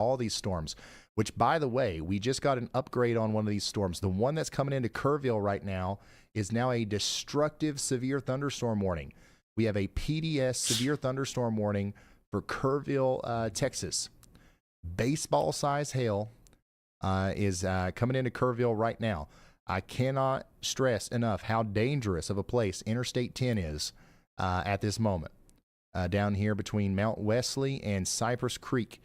all these storms, which, by the way, we just got an upgrade on one of these storms. The one that's coming into Kerrville right now is now a destructive severe thunderstorm warning. We have a PDS severe thunderstorm warning for Kerrville, Texas. Baseball size hail is coming into Kerrville right now. I cannot stress enough how dangerous of a place Interstate 10 is at this moment. Down here between Mount Wesley and Cypress Creek.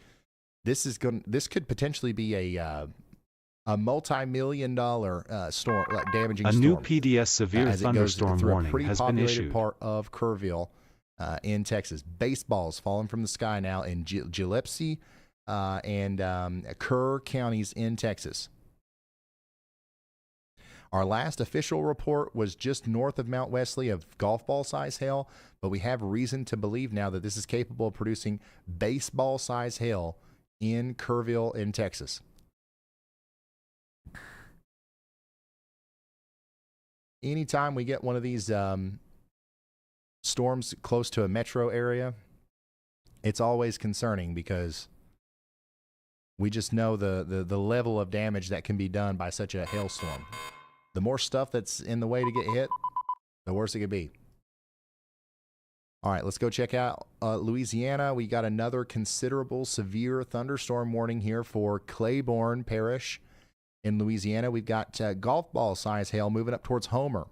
This could potentially be a multi-million-dollar storm, like damaging storm. A new PDS severe thunderstorm warning has been issued. Part of Kerrville in Texas. Baseballs falling from the sky now in Gillespie and Kerr counties in Texas. Our last official report was just north of Mount Wesley of golf ball size hail, but we have reason to believe now that this is capable of producing baseball size hail in Kerrville in Texas. Anytime we get one of these storms close to a metro area, it's always concerning because we just know the level of damage that can be done by such a hailstorm. The more stuff that's in the way to get hit, the worse it could be. All right, let's go check out Louisiana. We got another considerable severe thunderstorm warning here for Claiborne Parish in Louisiana. We've got golf ball size hail moving up towards Homer.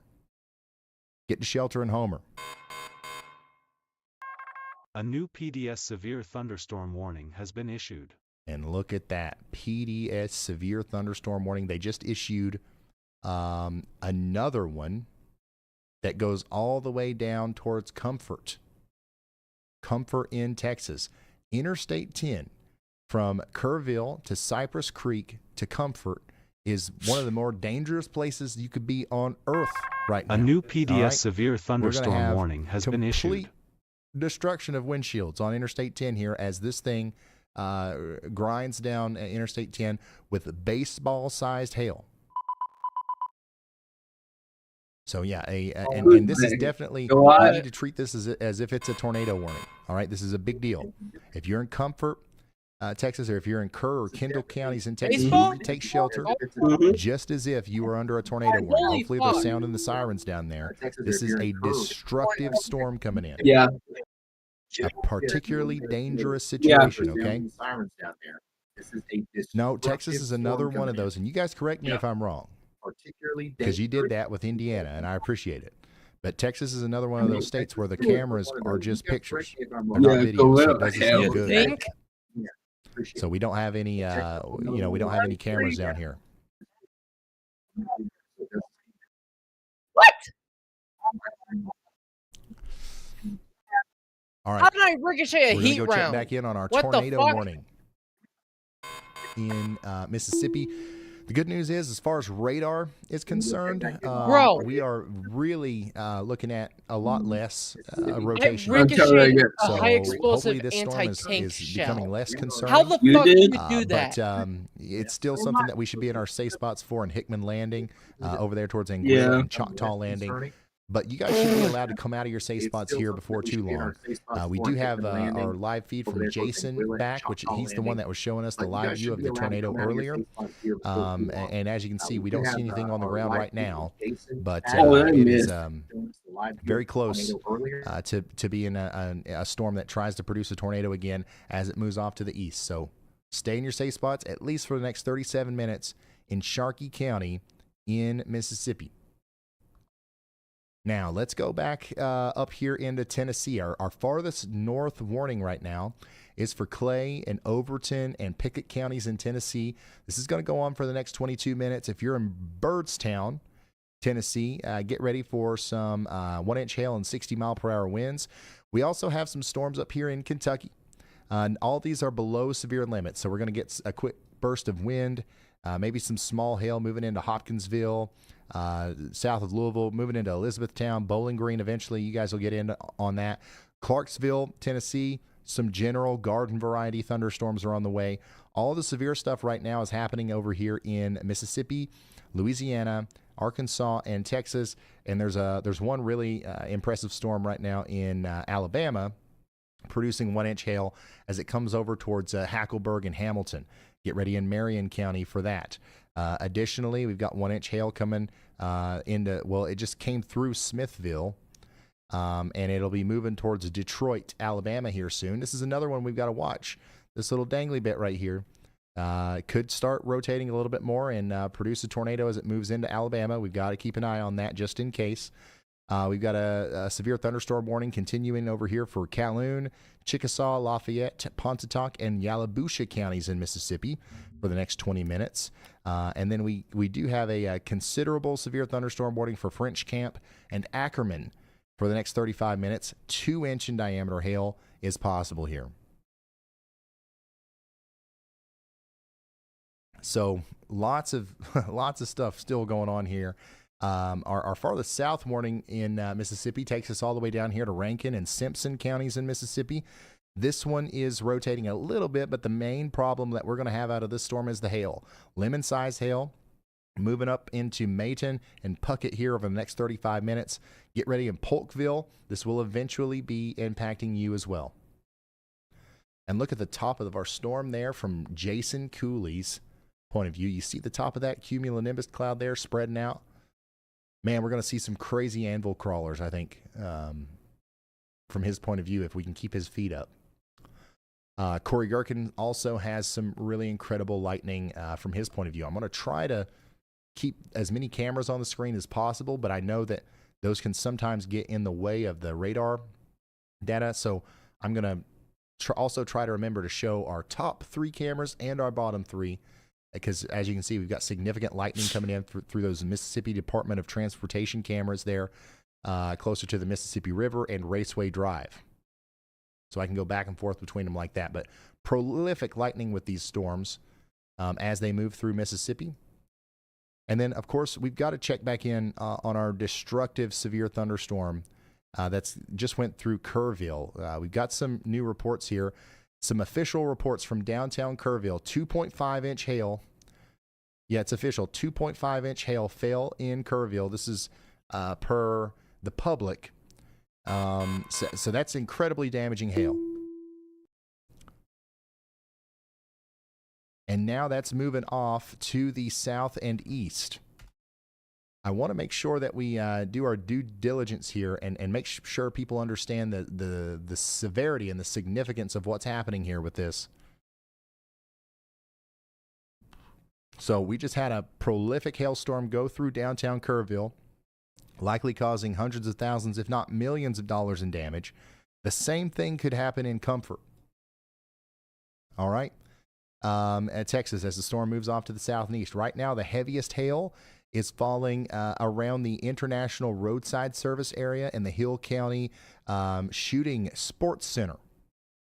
Get to shelter in Homer. A new PDS severe thunderstorm warning has been issued. And look at that, PDS severe thunderstorm warning. They just issued another one that goes all the way down towards Comfort in Texas. Interstate 10 from Kerrville to Cypress Creek to Comfort is one of the more dangerous places you could be on earth right now. A new PDS severe thunderstorm warning has been issued. Complete destruction of windshields on Interstate 10 here as this thing grinds down Interstate 10 with baseball-sized hail. So yeah, and this is definitely, we need to treat this as if it's a tornado warning. All right, this is a big deal. If you're in Comfort, Texas, or if you're in Kerr or Kendall counties in Texas, take shelter just as if you were under a tornado warning. Hopefully they're sounding the sirens down there. This is a destructive storm coming in. Yeah. A particularly dangerous situation, okay? No, Texas is another one of those, and you guys correct me if I'm wrong, because you did that with Indiana, and I appreciate it. But Texas is another one of those states where the cameras are just pictures. They're not videos, so it doesn't seem good. So we don't have any, we don't have any cameras down here. What? All right. How did I ricochet a heat round? We're going to go check round? back in on our What tornado warning in Mississippi. The good news is, as far as radar is concerned, we are really looking at a lot less rotation. A high explosive hopefully this storm is becoming less concerning. How the fuck did you do that? But it's still something that we should be in our safe spots for in Hickman Landing, over there towards Anguilla and Choctaw Landing. But you guys should be allowed to come out of your safe spots here before too long. We do have our live feed from Jason back, which he's the one that was showing us the live view of the tornado earlier. And as you can see, we don't see anything on the ground right now, but it is very close to being a storm that tries to produce a tornado again as it moves off to the east. So stay in your safe spots, at least for the next 37 minutes in Sharkey County in Mississippi. Now, let's go back up here into Tennessee. Our farthest north warning right now is for Clay and Overton and Pickett counties in Tennessee. This is going to go on for the next 22 minutes. If you're in Byrdstown, Tennessee, get ready for some 1-inch hail and 60-mile-per-hour winds. We also have some storms up here in Kentucky. All these are below severe limits, so we're going to get a quick burst of wind, maybe some small hail moving into Hopkinsville, south of Louisville, moving into Elizabethtown, Bowling Green. Eventually, you guys will get in on that. Clarksville, Tennessee, some general garden variety thunderstorms are on the way. All the severe stuff right now is happening over here in Mississippi, Louisiana, Arkansas, and Texas. And there's one really impressive storm right now in Alabama producing 1-inch hail as it comes over towards Hackleburg and Hamilton. Get ready in Marion County for that. Additionally, we've got 1-inch hail coming it just came through Smithville, and it'll be moving towards Detroit, Alabama here soon. This is another one we've got to watch. This little dangly bit right here could start rotating a little bit more and produce a tornado as it moves into Alabama. We've got to keep an eye on that just in case. We've got a severe thunderstorm warning continuing over here for Calhoun, Chickasaw, Lafayette, Pontotoc, and Yalobusha counties in Mississippi for the next 20 minutes. And then we do have a considerable severe thunderstorm warning for French Camp and Ackerman for the next 35 minutes. 2-inch in diameter hail is possible here. So lots of stuff still going on here. Our farthest south warning in Mississippi takes us all the way down here to Rankin and Simpson counties in Mississippi. This one is rotating a little bit, but the main problem that we're going to have out of this storm is the hail. Lemon-sized hail moving up into Mayton and Puckett here over the next 35 minutes. Get ready in Polkville. This will eventually be impacting you as well. And look at the top of our storm there from Jason Cooley's point of view. You see the top of that cumulonimbus cloud there spreading out? Man, we're going to see some crazy anvil crawlers, I think, from his point of view, if we can keep his feet up. Corey Gherkin also has some really incredible lightning from his point of view. I'm going to try to keep as many cameras on the screen as possible, but I know that those can sometimes get in the way of the radar data. So I'm going to also try to remember to show our top 3 cameras and our bottom 3, because as you can see, we've got significant lightning coming in through those Mississippi Department of Transportation cameras there, closer to the Mississippi River and Raceway Drive. So I can go back and forth between them like that. But prolific lightning with these storms as they move through Mississippi. And then, of course, we've got to check back in on our destructive severe thunderstorm that's just went through Kerrville. We've got some new reports here. Some official reports from downtown Kerrville. 2.5-inch hail. Yeah, it's official. 2.5-inch hail fell in Kerrville. This is per the public. So that's incredibly damaging hail. And now that's moving off to the south and east. I want to make sure that we do our due diligence here and make sure people understand the severity and the significance of what's happening here with this. So we just had a prolific hailstorm go through downtown Kerrville, likely causing hundreds of thousands, if not millions of dollars in damage. The same thing could happen in Comfort. All right. At Texas, as the storm moves off to the south and east. Right now, the heaviest hail is falling around the International Roadside Service area in the Hill County Shooting Sports Center.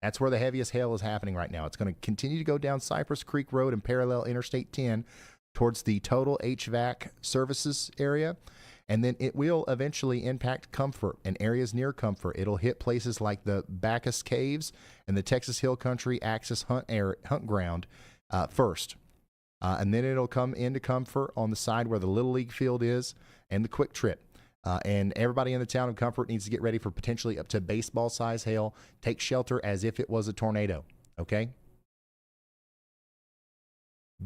That's where the heaviest hail is happening right now. It's going to continue to go down Cypress Creek Road and parallel Interstate 10 towards the Total HVAC services area. And then it will eventually impact Comfort and areas near Comfort. It'll hit places like the Bacchus Caves and the Texas Hill Country Axis Hunt Ground first. And then it'll come into Comfort on the side where the Little League field is and the Quick Trip. And everybody in the town of Comfort needs to get ready for potentially up to baseball size hail. Take shelter as if it was a tornado. Okay?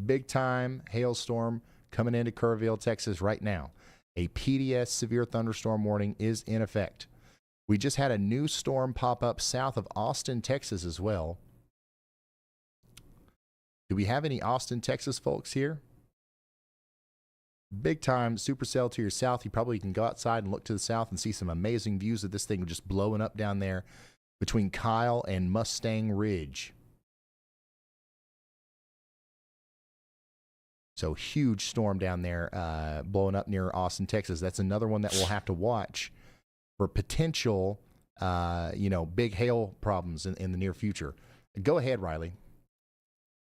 Big time hailstorm coming into Kerrville, Texas right now. A PDS severe thunderstorm warning is in effect. We just had a new storm pop up south of Austin, Texas as well. Do we have any Austin, Texas folks here? Big time supercell to your south. You probably can go outside and look to the south and see some amazing views of this thing just blowing up down there between Kyle and Mustang Ridge. So huge storm down there blowing up near Austin, Texas. That's another one that we'll have to watch for potential, big hail problems in the near future. Go ahead, Riley.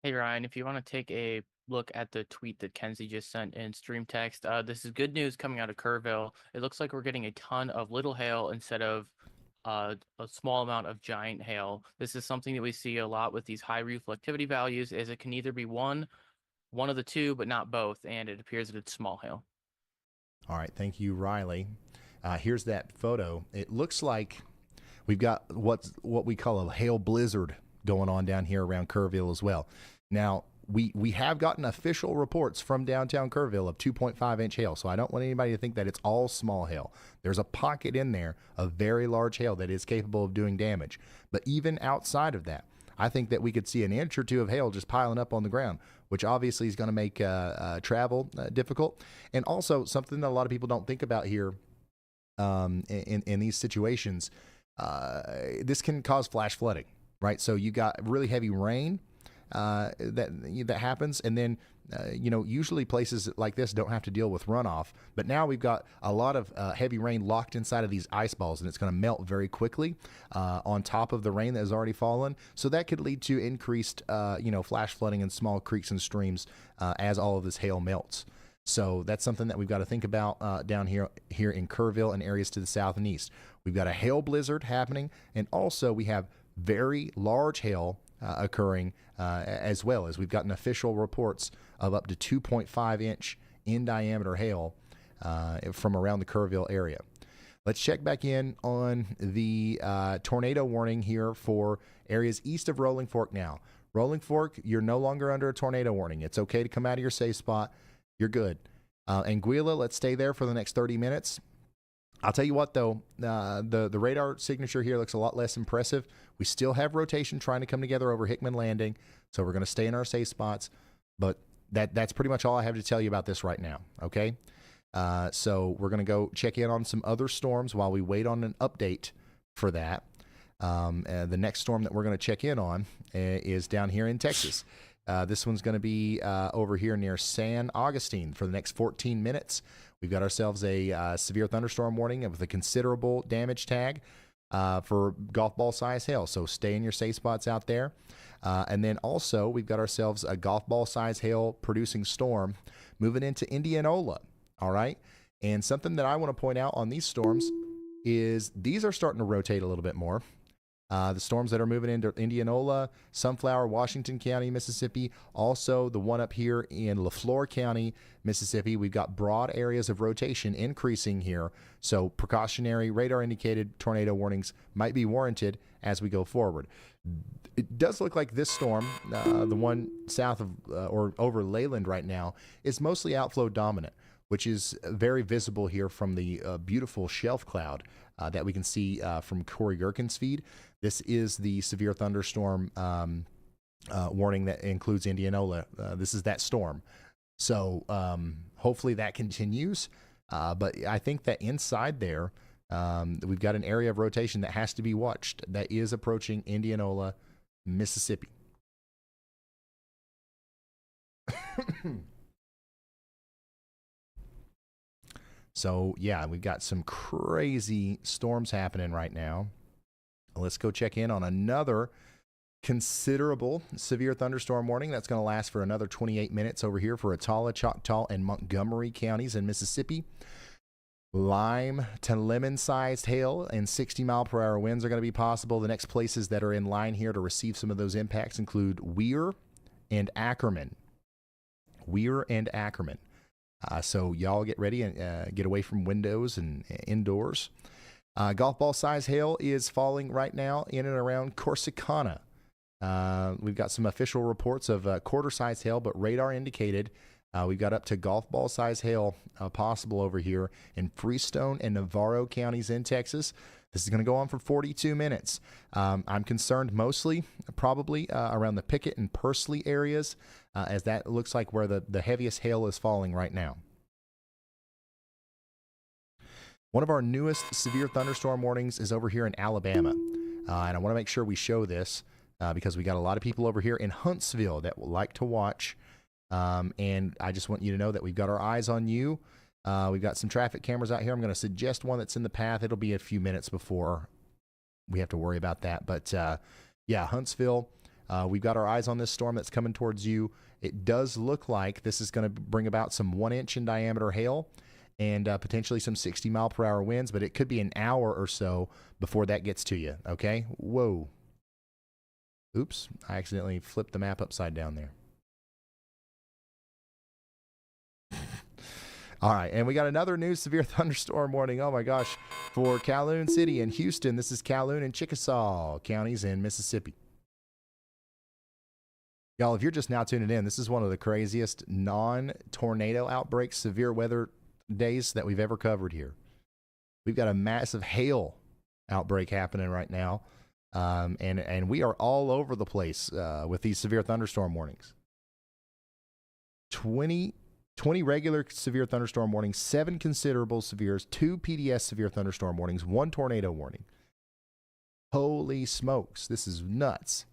Hey, Ryan, if you want to take a look at the tweet that Kenzie just sent in stream text, this is good news coming out of Kerrville. It looks like we're getting a ton of little hail instead of a small amount of giant hail. This is something that we see a lot with these high reflectivity values, is it can either be one of the two, but not both, and it appears that it's small hail. All right, thank you, Riley. Here's that photo. It looks like We've got what we call a hail blizzard going on down here around Kerrville as well. Now, we have gotten official reports from downtown Kerrville of 2.5-inch hail, so I don't want anybody to think that it's all small hail. There's a pocket in there of very large hail that is capable of doing damage. But even outside of that, I think that we could see an inch or two of hail just piling up on the ground, which obviously is going to make travel difficult. And also something that a lot of people don't think about here in these situations, this can cause flash flooding, right? So you got really heavy rain that happens, and then usually places like this don't have to deal with runoff, but now we've got a lot of heavy rain locked inside of these ice balls, and it's going to melt very quickly on top of the rain that has already fallen. So that could lead to increased flash flooding in small creeks and streams as all of this hail melts. So that's something that we've got to think about down here in Kerrville and areas to the south and east. We've got a hail blizzard happening, and also we have very large hail occurring as well, as we've gotten official reports of up to 2.5-inch in diameter hail from around the Kerrville area. Let's check back in on the tornado warning here for areas east of Rolling Fork now. Rolling Fork, you're no longer under a tornado warning. It's okay to come out of your safe spot. You're good. Anguilla, let's stay there for the next 30 minutes. I'll tell you what, though, the radar signature here looks a lot less impressive. We still have rotation trying to come together over Hickman Landing, so we're going to stay in our safe spots. But that's pretty much all I have to tell you about this right now, okay? So we're going to go check in on some other storms while we wait on an update for that. The next storm that we're going to check in on is down here in Texas. This one's going to be over here near San Augustine for the next 14 minutes. We've got ourselves a severe thunderstorm warning with a considerable damage tag for golf ball size hail. So stay in your safe spots out there. And then also we've got ourselves a golf ball size hail producing storm moving into Indianola. All right. And something that I want to point out on these storms is these are starting to rotate a little bit more. The storms that are moving into Indianola, Sunflower, Washington County, Mississippi. Also, the one up here in LaFleur County, Mississippi. We've got broad areas of rotation increasing here. So precautionary radar indicated tornado warnings might be warranted as we go forward. It does look like this storm, the one south of or over Leyland right now, is mostly outflow dominant, which is very visible here from the beautiful shelf cloud that we can see from Corey Gherkin's feed. This is the severe thunderstorm warning that includes Indianola. This is that storm. So hopefully that continues. But I think that inside there, we've got an area of rotation that has to be watched that is approaching Indianola, Mississippi. So, yeah, we've got some crazy storms happening right now. Let's go check in on another considerable severe thunderstorm warning that's going to last for another 28 minutes over here for Attala, Choctaw, and Montgomery counties in Mississippi. Lime to lemon-sized hail and 60-mile-per-hour winds are going to be possible. The next places that are in line here to receive some of those impacts include Weir and Ackerman. Weir and Ackerman. So y'all get ready and get away from windows and indoors. Golf ball size hail is falling right now in and around Corsicana. We've got some official reports of quarter size hail, but radar indicated we've got up to golf ball size hail possible over here in Freestone and Navarro counties in Texas. This is going to go on for 42 minutes. I'm concerned mostly probably around the Pickett and Pursley areas, as that looks like where the heaviest hail is falling right now. One of our newest severe thunderstorm warnings is over here in Alabama. And I want to make sure we show this because we got a lot of people over here in Huntsville that will like to watch. And I just want you to know that we've got our eyes on you. We've got some traffic cameras out here. I'm going to suggest one that's in the path. It'll be a few minutes before we have to worry about that. But yeah, Huntsville, we've got our eyes on this storm that's coming towards you. It does look like this is going to bring about some 1-inch in diameter hail and potentially some 60-mile-per-hour winds, but it could be an hour or so before that gets to you, okay? Whoa. Oops, I accidentally flipped the map upside down there. All right, and we got another new severe thunderstorm warning. Oh my gosh, for Calhoun City and Houston. This is Calhoun and Chickasaw counties in Mississippi. Y'all, if you're just now tuning in, this is one of the craziest non-tornado outbreaks, severe weather days that we've ever covered here. We've got a massive hail outbreak happening right now, and we are all over the place with these severe thunderstorm warnings. 20 regular severe thunderstorm warnings, 7 considerable severes, 2 PDS severe thunderstorm warnings, 1 tornado warning. Holy smokes, this is nuts.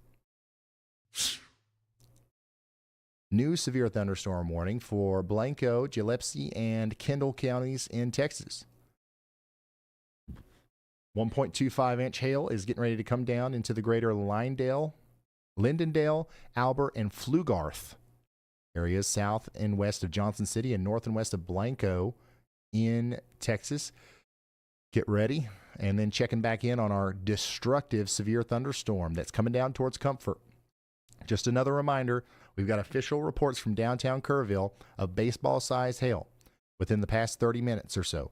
New severe thunderstorm warning for Blanco, Gillespie, and Kendall counties in Texas. 1.25-inch hail is getting ready to come down into the greater Lindendale, Albert, and Pflugarth areas south and west of Johnson City and north and west of Blanco in Texas. Get ready. And then checking back in on our destructive severe thunderstorm that's coming down towards Comfort. Just another reminder, we've got official reports from downtown Kerrville of baseball-sized hail within the past 30 minutes or so.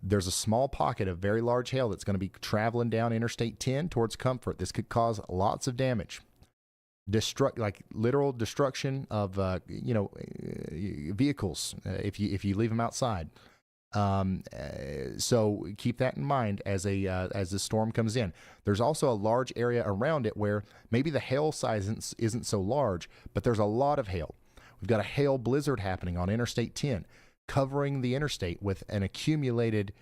There's a small pocket of very large hail that's going to be traveling down Interstate 10 towards Comfort. This could cause lots of damage. Literal destruction of vehicles if you leave them outside. So keep that in mind as the storm comes in. There's also a large area around it where maybe the hail size isn't so large, but there's a lot of hail. We've got a hail blizzard happening on Interstate 10, covering the interstate with an accumulated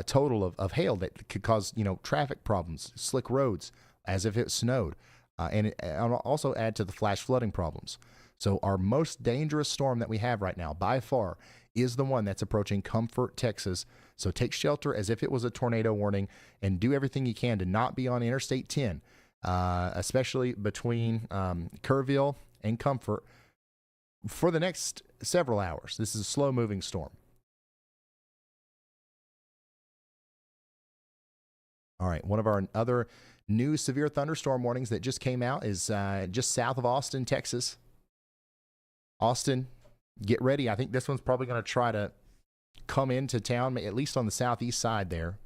total of hail that could cause traffic problems, slick roads, as if it snowed. And also add to the flash flooding problems. So our most dangerous storm that we have right now, by far, is the one that's approaching Comfort, Texas. So take shelter as if it was a tornado warning and do everything you can to not be on Interstate 10, especially between Kerrville and Comfort for the next several hours. This is a slow-moving storm. All right, one of our other new severe thunderstorm warnings that just came out is just south of Austin, Texas. Austin, get ready. I think this one's probably going to try to come into town, at least on the southeast side there.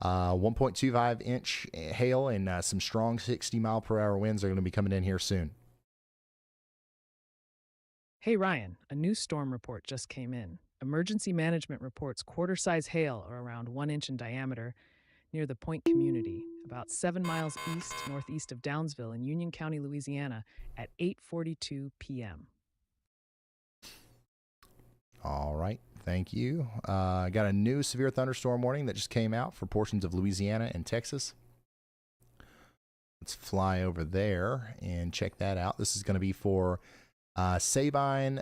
1.25-inch hail and some strong 60-mile-per-hour winds are going to be coming in here soon. Hey Ryan, a new storm report just came in. Emergency management reports quarter-size hail are around 1 inch in diameter near the Point community, about 7 miles northeast of Downsville in Union County, Louisiana, at 8:42 p.m. All right, thank you. I got a new severe thunderstorm warning that just came out for portions of Louisiana and Texas. Let's fly over there and check that out. This is going to be for Sabine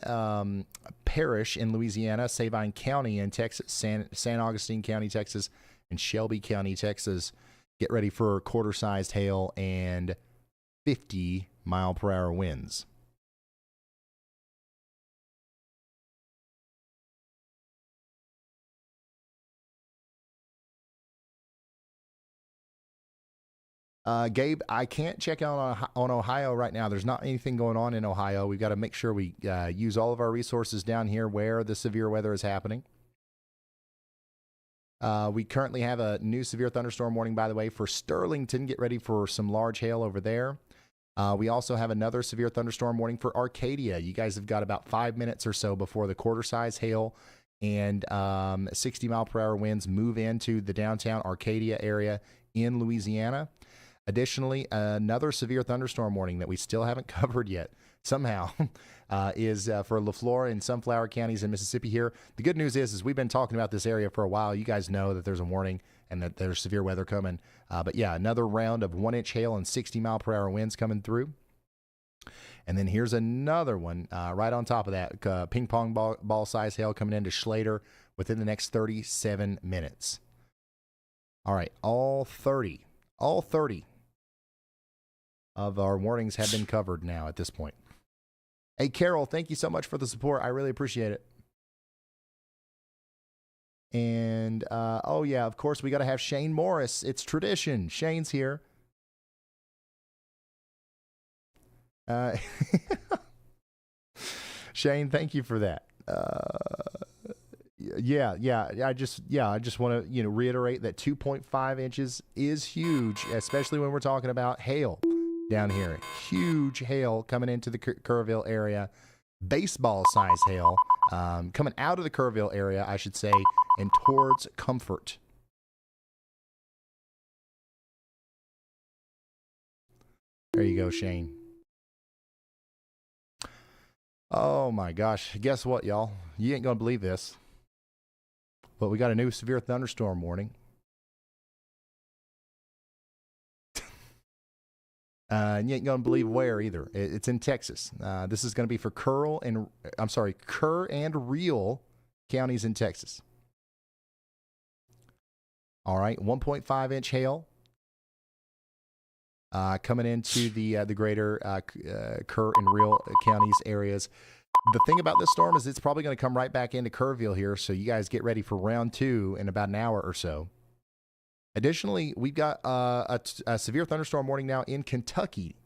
Parish in Louisiana, Sabine County in Texas, San Augustine County, Texas, and Shelby County, Texas. Get ready for quarter-sized hail and 50-mile-per-hour winds. Gabe, I can't check out on Ohio right now. There's not anything going on in Ohio. We've got to make sure we use all of our resources down here where the severe weather is happening. We currently have a new severe thunderstorm warning, by the way, for Sterlington. Get ready for some large hail over there. We also have another severe thunderstorm warning for Arcadia. You guys have got about 5 minutes or so before the quarter-size hail and 60-mile-per-hour winds move into the downtown Arcadia area in Louisiana. Additionally, another severe thunderstorm warning that we still haven't covered yet, somehow, is for LaFleur and Sunflower counties in Mississippi here. The good news is we've been talking about this area for a while. You guys know that there's a warning and that there's severe weather coming. But yeah, another round of 1-inch hail and 60-mile-per-hour winds coming through. And then here's another one right on top of that. Ping pong ball size hail coming into Schlater within the next 37 minutes. All right, all 30 of our warnings have been covered now at this point. Hey, Carol, thank you so much for the support. I really appreciate it. And, oh, yeah, of course, we got to have Shane Morris. It's tradition. Shane's here. Shane, thank you for that. yeah. I just want to reiterate that 2.5 inches is huge, especially when we're talking about hail down here. Huge hail coming into the Kerrville area, baseball size hail coming out of the Kerrville area, I should say, and towards Comfort. There you go, Shane. Oh my gosh. Guess what, y'all? You ain't going to believe this. But we got a new severe thunderstorm warning. And you ain't going to believe where either. It's in Texas. This is going to be for Kerr and Real counties in Texas. All right, 1.5 inch hail coming into the greater Kerr and Real counties areas. The thing about this storm is it's probably going to come right back into Kerrville here, so you guys get ready for round 2 in about an hour or so. Additionally, we've got a severe thunderstorm warning now in Kentucky.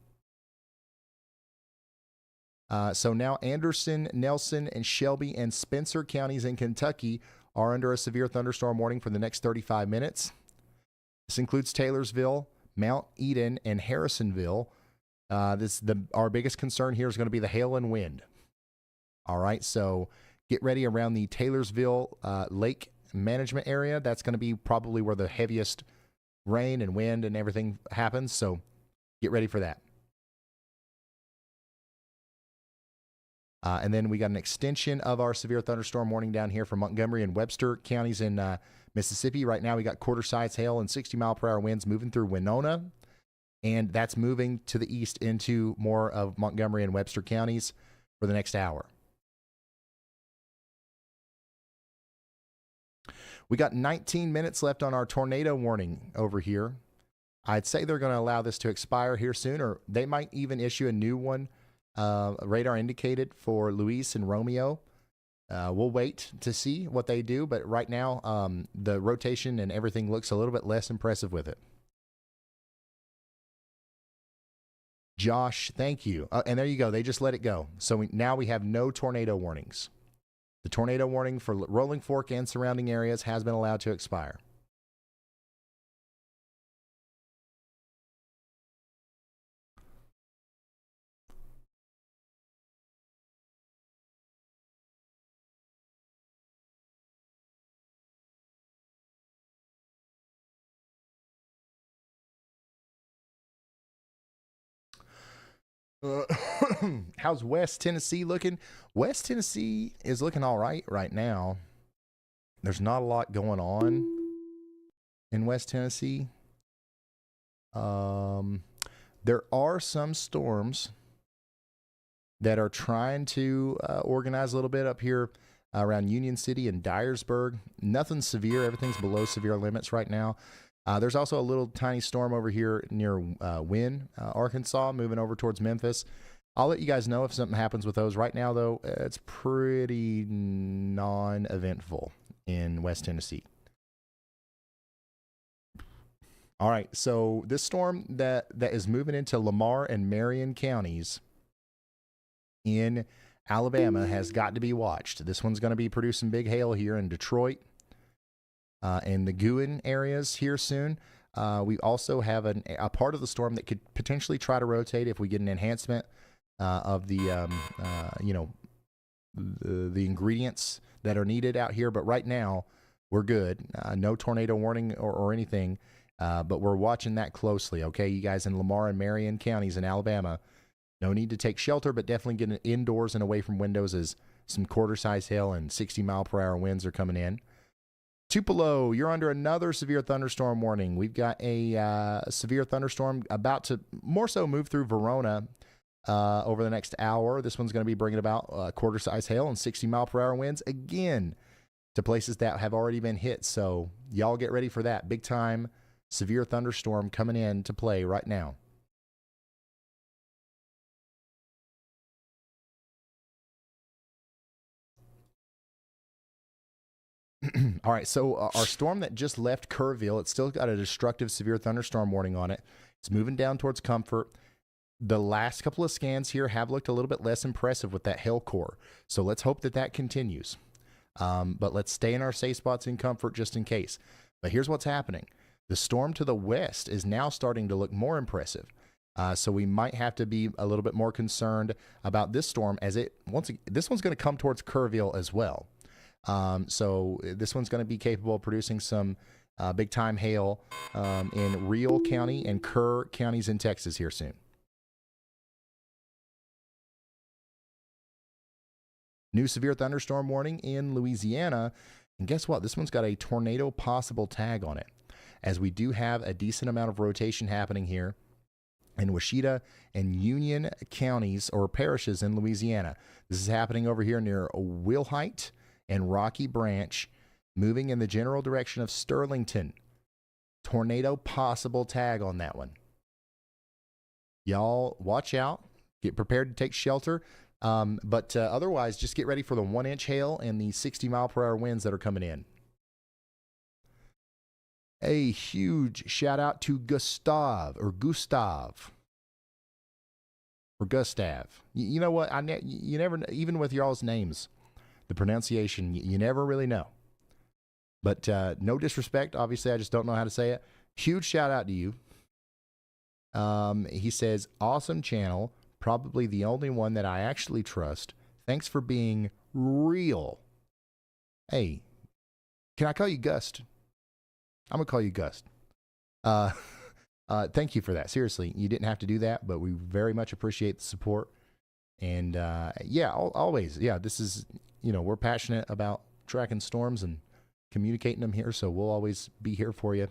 So now Anderson, Nelson, and Shelby and Spencer counties in Kentucky are under a severe thunderstorm warning for the next 35 minutes. This includes Taylorsville, Mount Eden, and Harrisonville. Our biggest concern here is going to be the hail and wind. All right, so get ready around the Taylorsville Lake management area. That's going to be probably where the heaviest rain and wind and everything happens, so get ready for that. And then we got an extension of our severe thunderstorm warning down here for Montgomery and Webster counties in Mississippi. Right now we got quarter-size hail and 60-mile-per-hour winds moving through Winona, and that's moving to the east into more of Montgomery and Webster counties for the next hour. We got 19 minutes left on our tornado warning over here. I'd say they're going to allow this to expire here soon, or they might even issue a new one, radar indicated for Luis and Romeo. We'll wait to see what they do, but right now the rotation and everything looks a little bit less impressive with it. Josh, thank you. And there you go. They just let it go. So now we have no tornado warnings. The tornado warning for Rolling Fork and surrounding areas has been allowed to expire. How's West Tennessee looking? West Tennessee is looking all right now. There's not a lot going on in West Tennessee. There are some storms that are trying to organize a little bit up here around Union City and Dyersburg. Nothing severe. Everything's below severe limits right now. There's also a little tiny storm over here near Wynne, Arkansas, moving over towards Memphis. I'll let you guys know if something happens with those. Right now, though, it's pretty non-eventful in West Tennessee. All right, so this storm that is moving into Lamar and Marion counties in Alabama has got to be watched. This one's going to be producing big hail here in Detroit. In the Guin areas here soon. We also have a part of the storm that could potentially try to rotate if we get an enhancement of the ingredients that are needed out here. But right now, we're good. No tornado warning or anything, but we're watching that closely, okay? You guys in Lamar and Marion counties in Alabama, no need to take shelter, but definitely get indoors and away from windows as some quarter-size hail and 60-mile-per-hour winds are coming in. Tupelo, you're under another severe thunderstorm warning. We've got a severe thunderstorm about to more so move through Verona over the next hour. This one's going to be bringing about quarter-size hail and 60-mile-per-hour winds again to places that have already been hit. So y'all get ready for that. Big-time severe thunderstorm coming in to play right now. All right, so our storm that just left Kerrville, it's still got a destructive severe thunderstorm warning on it. It's moving down towards Comfort. The last couple of scans here have looked a little bit less impressive with that hail core, so let's hope that that continues. But let's stay in our safe spots in comfort just in case. But here's what's happening. The storm to the west is now starting to look more impressive. So we might have to be a little bit more concerned about this storm as this one's going to come towards Kerrville as well. So this one's going to be capable of producing some big time hail in Real County and Kerr counties in Texas here soon. New severe thunderstorm warning in Louisiana. And guess what? This one's got a tornado possible tag on it, as we do have a decent amount of rotation happening here in Washita and Union counties or parishes in Louisiana. This is happening over here near Wilhite and Rocky Branch, moving in the general direction of Sterlington. Tornado possible tag on that one. Y'all watch out. Get prepared to take shelter. But otherwise, just get ready for the 1-inch hail and the 60-mile-per-hour winds that are coming in. A huge shout out to Gustav. You know what? You never, even with y'all's names, the pronunciation, you never really know. But no disrespect. Obviously, I just don't know how to say it. Huge shout out to you. He says, awesome channel. Probably the only one that I actually trust. Thanks for being real. Hey, can I call you Gust? I'm going to call you Gust. Thank you for that. Seriously, you didn't have to do that, but we very much appreciate the support. And yeah, always. Yeah, this is, we're passionate about tracking storms and communicating them here, so we'll always be here for you.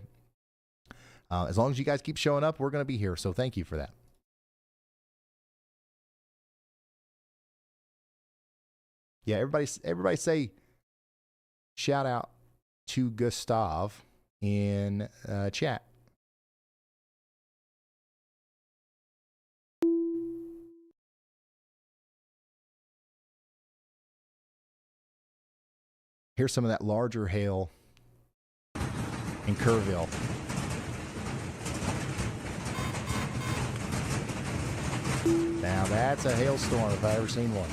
As long as you guys keep showing up, we're going to be here, so thank you for that. Yeah, everybody say shout out to Gustav in chat. Here's some of that larger hail in Kerrville. Now that's a hailstorm if I ever seen one.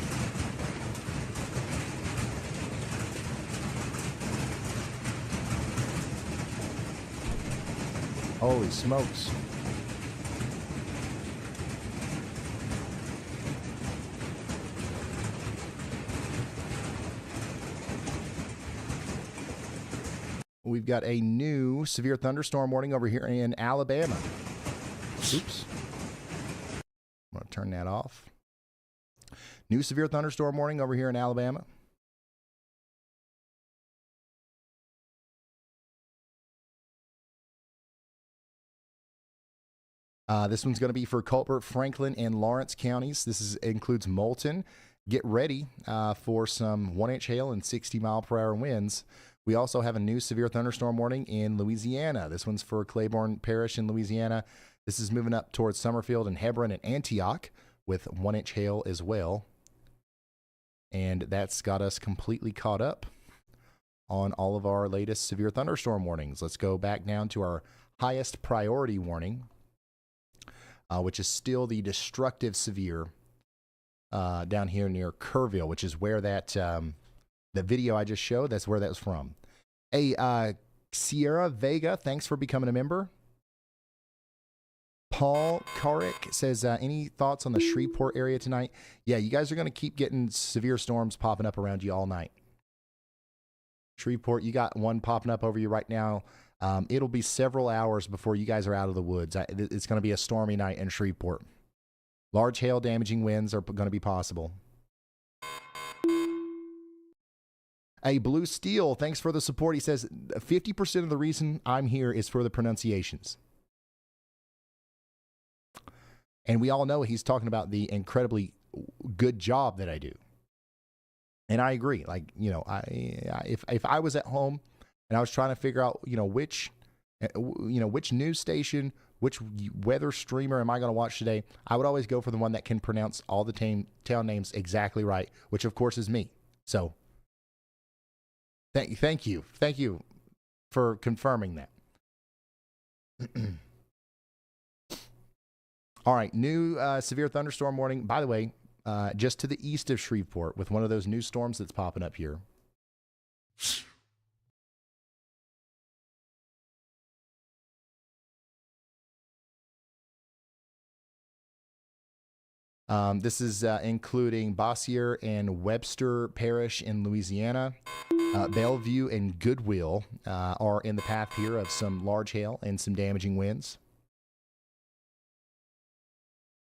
Holy smokes. We've got a new severe thunderstorm warning over here in Alabama. Oops. I'm going to turn that off. New severe thunderstorm warning over here in Alabama. This one's going to be for Colbert, Franklin, and Lawrence counties. This includes Moulton. Get ready for some 1-inch hail and 60-mile-per-hour winds. We also have a new severe thunderstorm warning in Louisiana. This one's for Claiborne Parish in Louisiana. This is moving up towards Summerfield and Hebron and Antioch with 1-inch hail as well. And that's got us completely caught up on all of our latest severe thunderstorm warnings. Let's go back down to our highest priority warning, which is still the destructive severe down here near Kerrville, which is where that the video I just showed, that's where that was from. Hey, Sierra Vega, thanks for becoming a member. Paul Karick says, any thoughts on the Shreveport area tonight? Yeah, you guys are going to keep getting severe storms popping up around you all night. Shreveport, you got one popping up over you right now. It'll be several hours before you guys are out of the woods. It's going to be a stormy night in Shreveport. Large hail damaging winds are going to be possible. A Blue Steel, thanks for the support. He says, 50% of the reason I'm here is for the pronunciations. And we all know he's talking about the incredibly good job that I do. And I agree. Like, if I was at home and I was trying to figure out, which news station, which weather streamer am I going to watch today, I would always go for the one that can pronounce all the town names exactly right, which of course is me. So thank you for confirming that. All right, new severe thunderstorm warning. By the way, just to the east of Shreveport with one of those new storms that's popping up here. This is including Bossier and Webster Parish in Louisiana. Bellevue and Goodwill are in the path here of some large hail and some damaging winds.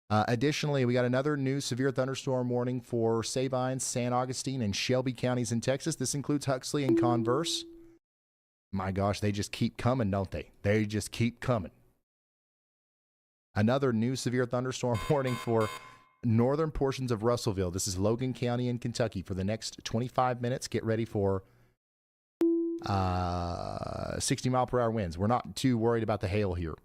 Additionally, we got another new severe thunderstorm warning for Sabine, San Augustine, and Shelby counties in Texas. This includes Huxley and Converse. My gosh, they just keep coming, don't they? They just keep coming. Another new severe thunderstorm warning for northern portions of Russellville. This is Logan County in Kentucky for the next 25 minutes. Get ready for 60-mile-per-hour winds. We're not too worried about the hail here,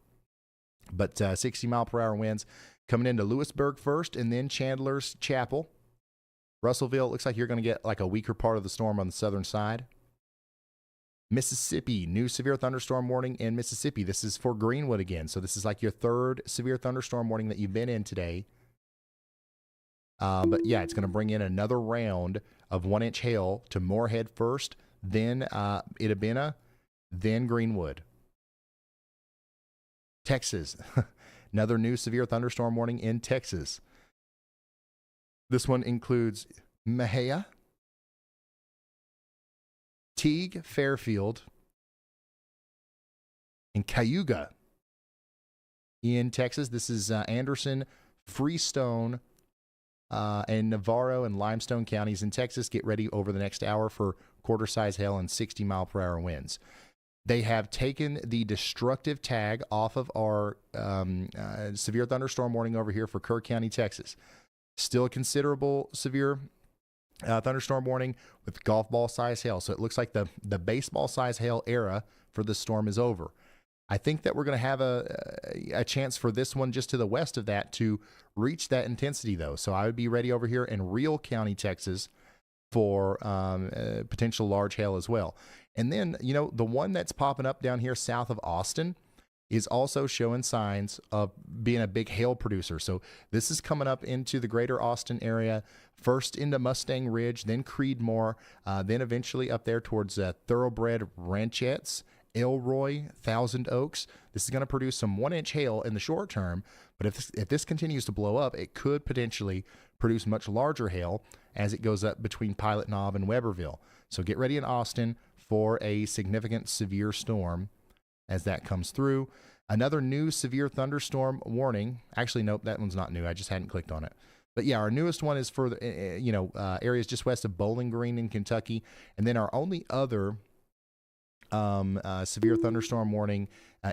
but 60-mile-per-hour winds coming into Lewisburg first and then Chandler's Chapel. Russellville, looks like you're going to get like a weaker part of the storm on the southern side. Mississippi, new severe thunderstorm warning in Mississippi. This is for Greenwood again. So this is like your third severe thunderstorm warning that you've been in today. But yeah, it's going to bring in another round of 1-inch hail to Moorhead first, then Itabena, then Greenwood. Texas, another new severe thunderstorm warning in Texas. This one includes Mejia, Teague, Fairfield, and Cayuga in Texas. This is Anderson, Freestone, and Navarro and Limestone counties in Texas. Get ready over the next hour for quarter-size hail and 60-mile-per-hour winds. They have taken the destructive tag off of our severe thunderstorm warning over here for Kerr County, Texas. Still a considerable severe thunderstorm warning with golf ball size hail. So it looks like the baseball size hail era for this storm is over. I think that we're going to have a chance for this one just to the west of that to reach that intensity, though. So I would be ready over here in Real County, Texas, for potential large hail as well. And then, you know, the one that's popping up down here south of Austin is also showing signs of being a big hail producer. So this is coming up into the greater Austin area, first into Mustang Ridge, then Creedmoor, then eventually up there towards Thoroughbred Ranchettes, Elroy, Thousand Oaks. This is going to produce some 1-inch hail in the short term, but if this continues to blow up, it could potentially produce much larger hail as it goes up between Pilot Knob and Weberville. So get ready in Austin for a significant severe storm as that comes through. Another new severe thunderstorm warning. Actually, nope, that one's not new. I just hadn't clicked on it. But yeah, our newest one is for the areas just west of Bowling Green in Kentucky, and then our only other severe thunderstorm warning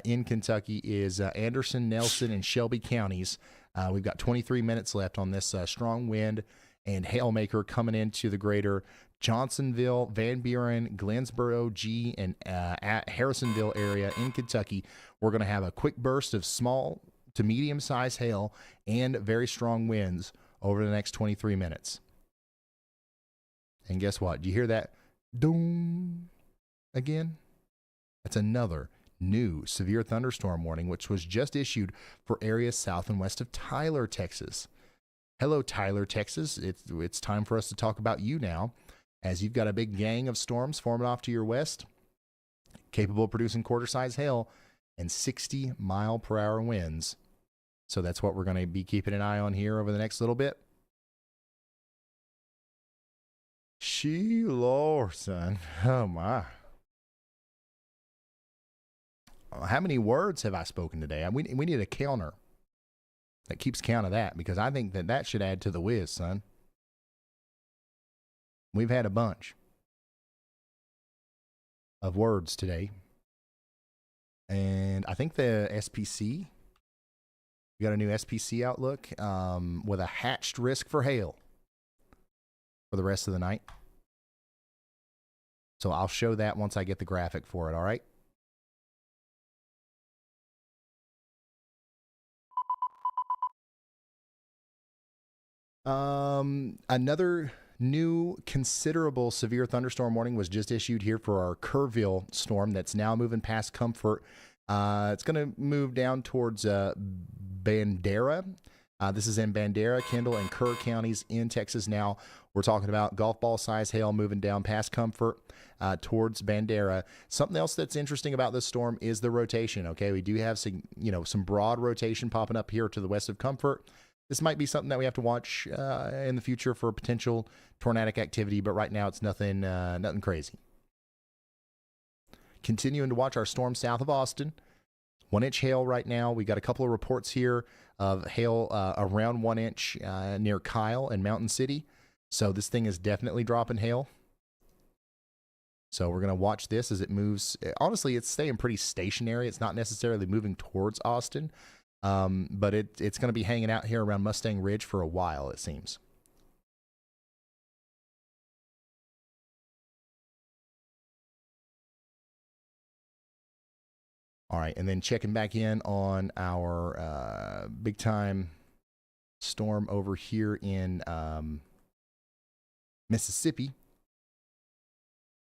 in Kentucky is Anderson, Nelson, and Shelby counties. We've got 23 minutes left on this strong wind and hailmaker coming into the greater Johnsonville, Van Buren, Glensboro, G, and Harrisonville area in Kentucky. We're going to have a quick burst of small to medium-sized hail and very strong winds over the next 23 minutes. And guess what? Do you hear that? Doom again? That's another new severe thunderstorm warning, which was just issued for areas south and west of Tyler, Texas. Hello, Tyler, Texas. It's time for us to talk about you now, as you've got a big gang of storms forming off to your west, capable of producing quarter-size hail and 60-mile-per-hour winds. So that's what we're going to be keeping an eye on here over the next little bit. Lord, son. Oh, my. How many words have I spoken today? We need a counter that keeps count of that, because I think that should add to the whiz, son. We've had a bunch of words today. And I think the SPC, we got a new SPC outlook with a hatched risk for hail for the rest of the night. So I'll show that once I get the graphic for it, all right? Another new considerable severe thunderstorm warning was just issued here for our Kerrville storm that's now moving past Comfort. It's going to move down towards Bandera This is in Bandera, Kendall, and Kerr counties in Texas now. We're talking about golf ball size hail moving down past Comfort towards Bandera. Something else that's interesting about this storm is the rotation. Okay, we do have some broad rotation popping up here to the west of Comfort. This might be something that we have to watch in the future for potential tornadic activity, but right now it's nothing crazy. Continuing to watch our storm south of Austin. 1 inch hail right now. We got a couple of reports here of hail around 1 inch near Kyle and Mountain City. So this thing is definitely dropping hail. So we're going to watch this as it moves. Honestly, it's staying pretty stationary. It's not necessarily moving towards Austin, but it's going to be hanging out here around Mustang Ridge for a while, it seems. All right, and then checking back in on our big time storm over here in Mississippi.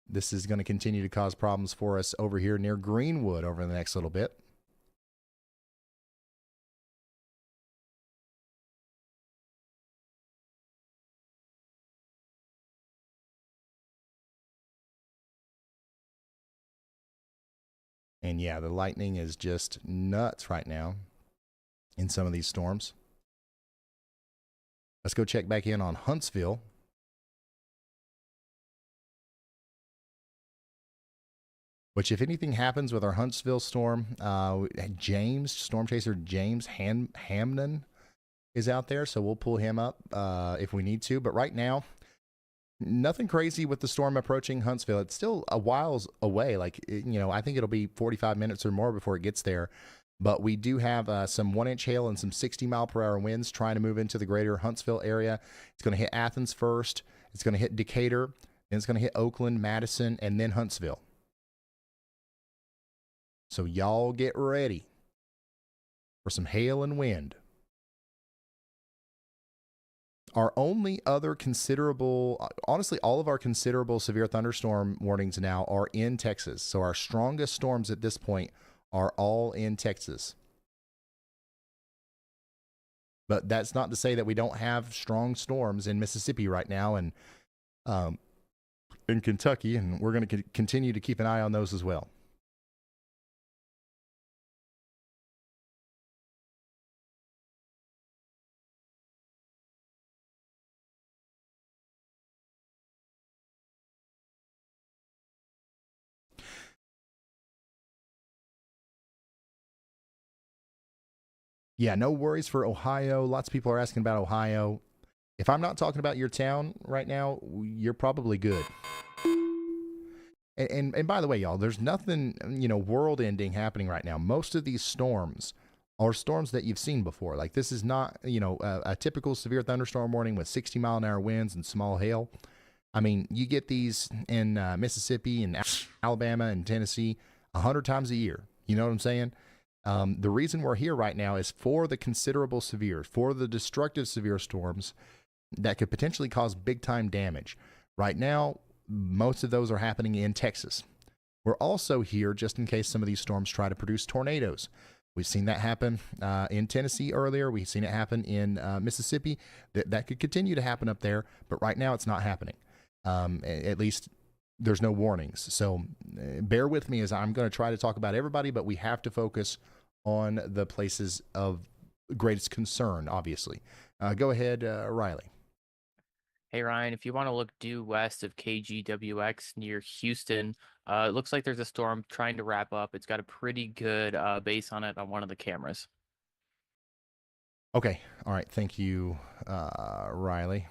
This is going to continue to cause problems for us over here near Greenwood over the next little bit. And yeah, the lightning is just nuts right now in some of these storms. Let's go check back in on Huntsville. Which, if anything happens with our Huntsville storm, Storm Chaser James Hamden is out there, so we'll pull him up if we need to. But right now, nothing crazy with the storm approaching Huntsville. It's still a whiles away. I think it'll be 45 minutes or more before it gets there. But we do have some 1 inch hail and some 60-mile-per-hour winds trying to move into the greater Huntsville area. It's going to hit Athens first. It's going to hit Decatur. Then it's going to hit Oakland, Madison, and then Huntsville. So y'all get ready for some hail and wind. Our only other considerable, honestly, all of our considerable severe thunderstorm warnings now are in Texas. So our strongest storms at this point are all in Texas. But that's not to say that we don't have strong storms in Mississippi right now and in Kentucky, and we're going to continue to keep an eye on those as well. Yeah, no worries for Ohio. Lots of people are asking about Ohio. If I'm not talking about your town right now, you're probably good. And by the way, y'all, there's nothing, world ending happening right now. Most of these storms are storms that you've seen before. Like, this is not, a typical severe thunderstorm warning with 60-mile-an-hour winds and small hail. I mean, you get these in Mississippi and Alabama and Tennessee 100 times a year. You know what I'm saying? The reason we're here right now is for the considerable severe, for the destructive severe storms that could potentially cause big time damage. Right now, most of those are happening in Texas. We're also here just in case some of these storms try to produce tornadoes. We've seen that happen in Tennessee earlier. We've seen it happen in Mississippi. That could continue to happen up there, but right now it's not happening. At least there's no warnings. So bear with me as I'm going to try to talk about everybody, but we have to focus on the places of greatest concern, obviously. Go ahead, Riley. Hey Ryan, if you want to look due west of KGWX near Houston, it looks like there's a storm trying to wrap up. It's got a pretty good base on it on one of the cameras. Okay. All right. Thank you, Riley.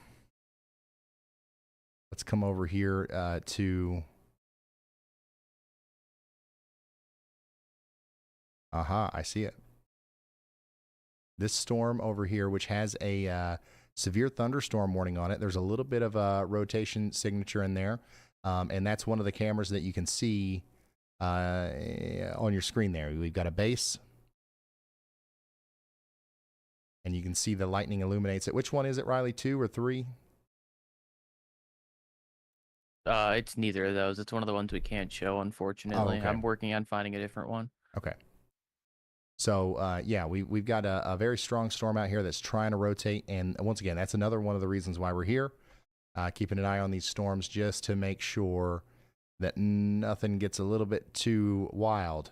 Let's come over here to... Aha, I see it. This storm over here, which has a severe thunderstorm warning on it, there's a little bit of a rotation signature in there. And that's one of the cameras that you can see on your screen there. We've got a base. And you can see the lightning illuminates it. Which one is it, Riley? 2 or 3? It's neither of those. It's one of the ones we can't show, unfortunately. Oh, okay. I'm working on finding a different one. Okay. So yeah, we've got a very strong storm out here that's trying to rotate, and once again, that's another one of the reasons why we're here, keeping an eye on these storms just to make sure that nothing gets a little bit too wild.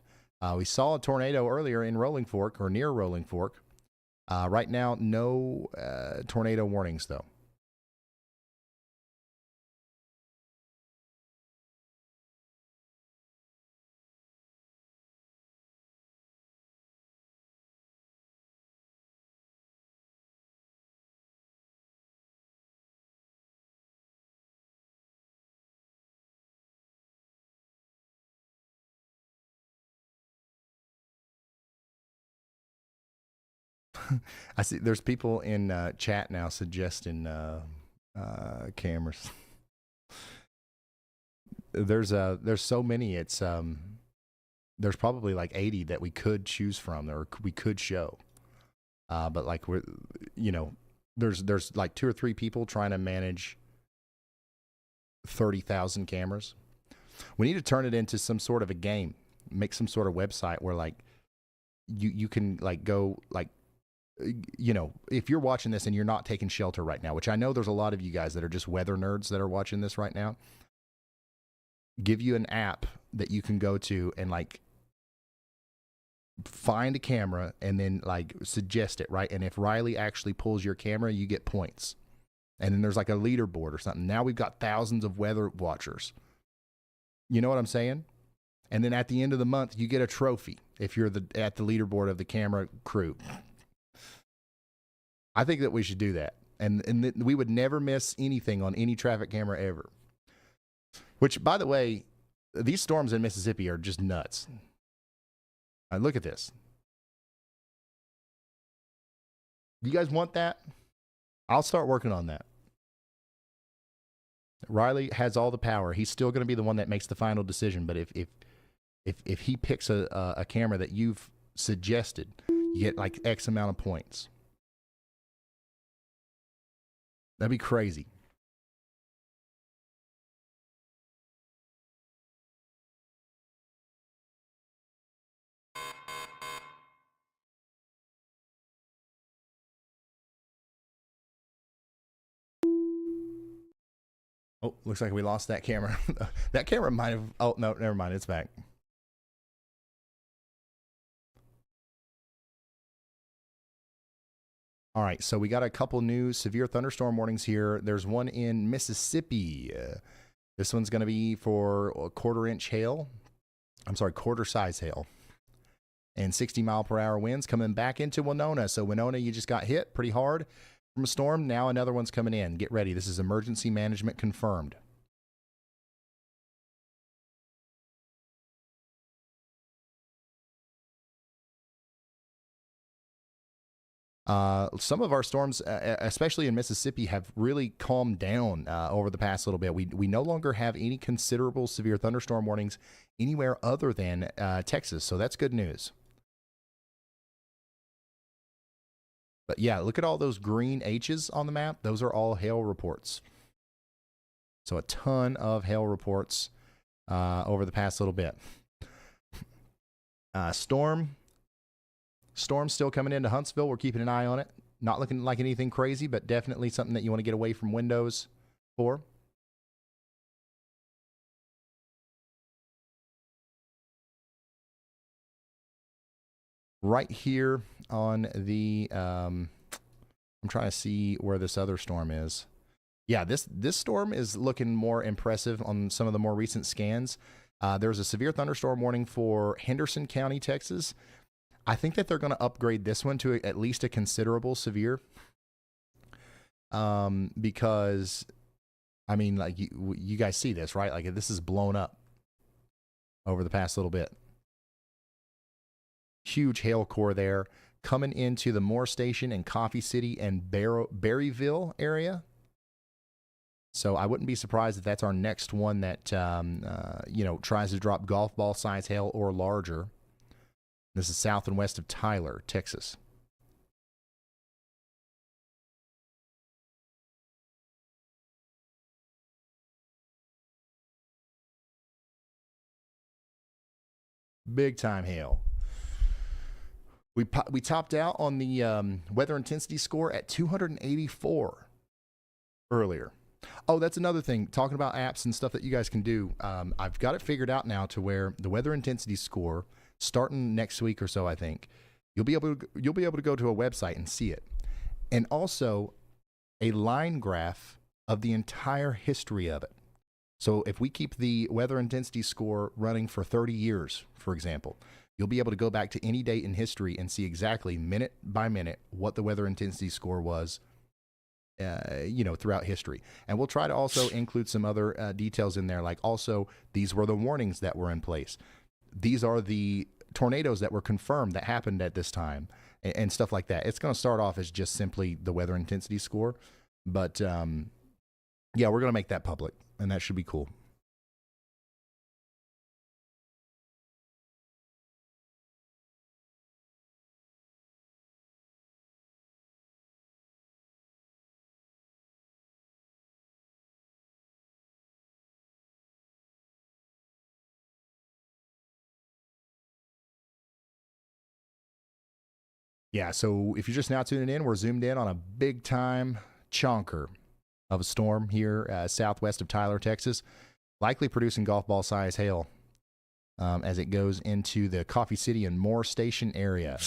We saw a tornado earlier in Rolling Fork or near Rolling Fork. Right now, no tornado warnings though. I see there's people in chat now suggesting cameras. There's so many. It's there's probably like 80 that we could choose from or we could show. But like we're, you know, there's like 2 or 3 people trying to manage 30,000 cameras. We need to turn it into some sort of a game. Make some sort of website where like you can like go like, you know, if you're watching this and you're not taking shelter right now, which I know there's a lot of you guys that are just weather nerds that are watching this right now, give you an app that you can go to and like find a camera and then like suggest it, right? And if Riley actually pulls your camera, you get points. And then there's like a leaderboard or something. Now we've got thousands of weather watchers. You know what I'm saying? And then at the end of the month, you get a trophy if you're at the leaderboard of the camera crew. I think that we should do that. And we would never miss anything on any traffic camera ever. Which, by the way, these storms in Mississippi are just nuts. Look at this. Do you guys want that? I'll start working on that. Riley has all the power. He's still going to be the one that makes the final decision. But if he picks a camera that you've suggested, you get like X amount of points. That'd be crazy. Oh, looks like we lost that camera. That camera might have... Oh, no, never mind. It's back. All right, so we got a couple new severe thunderstorm warnings here. There's one in Mississippi. This one's going to be for a quarter-inch hail. I'm sorry, quarter-size hail. And 60-mile-per-hour winds coming back into Winona. So Winona, you just got hit pretty hard from a storm. Now another one's coming in. Get ready. This is emergency management confirmed. Some of our storms, especially in Mississippi, have really calmed down over the past little bit. We no longer have any considerable severe thunderstorm warnings anywhere other than Texas, so that's good news. But yeah, look at all those green H's on the map. Those are all hail reports. So a ton of hail reports over the past little bit. Storm still coming into Huntsville. We're keeping an eye on it. Not looking like anything crazy, but definitely something that you want to get away from windows for. Right here on the, I'm trying to see where this other storm is. Yeah, this storm is looking more impressive on some of the more recent scans. There's a severe thunderstorm warning for Henderson County, Texas. I think that they're going to upgrade this one to at least a considerable severe. Because, I mean, like you guys see this, right? Like this is blown up over the past little bit. Huge hail core there coming into the Moore Station and Coffee City and Berryville area. So I wouldn't be surprised if that's our next one that, you know, tries to drop golf ball size hail or larger. This is south and west of Tyler, Texas. Big time hail. We topped out on the weather intensity score at 284 earlier. Oh, that's another thing. Talking about apps and stuff that you guys can do. I've got it figured out now to where the weather intensity score, starting next week or so, I think, you'll be able to go to a website and see it, and also a line graph of the entire history of it. So if we keep the weather intensity score running for 30 years, for example, you'll be able to go back to any date in history and see exactly minute by minute what the weather intensity score was, throughout history. And we'll try to also include some other details in there, like also these were the warnings that were in place. These are the tornadoes that were confirmed that happened at this time, and stuff like that. It's going to start off as just simply the weather intensity score, but yeah, we're going to make that public, and that should be cool. Yeah, so if you're just now tuning in, we're zoomed in on a big time chonker of a storm here southwest of Tyler, Texas, likely producing golf ball size hail as it goes into the Coffee City and Moore Station area.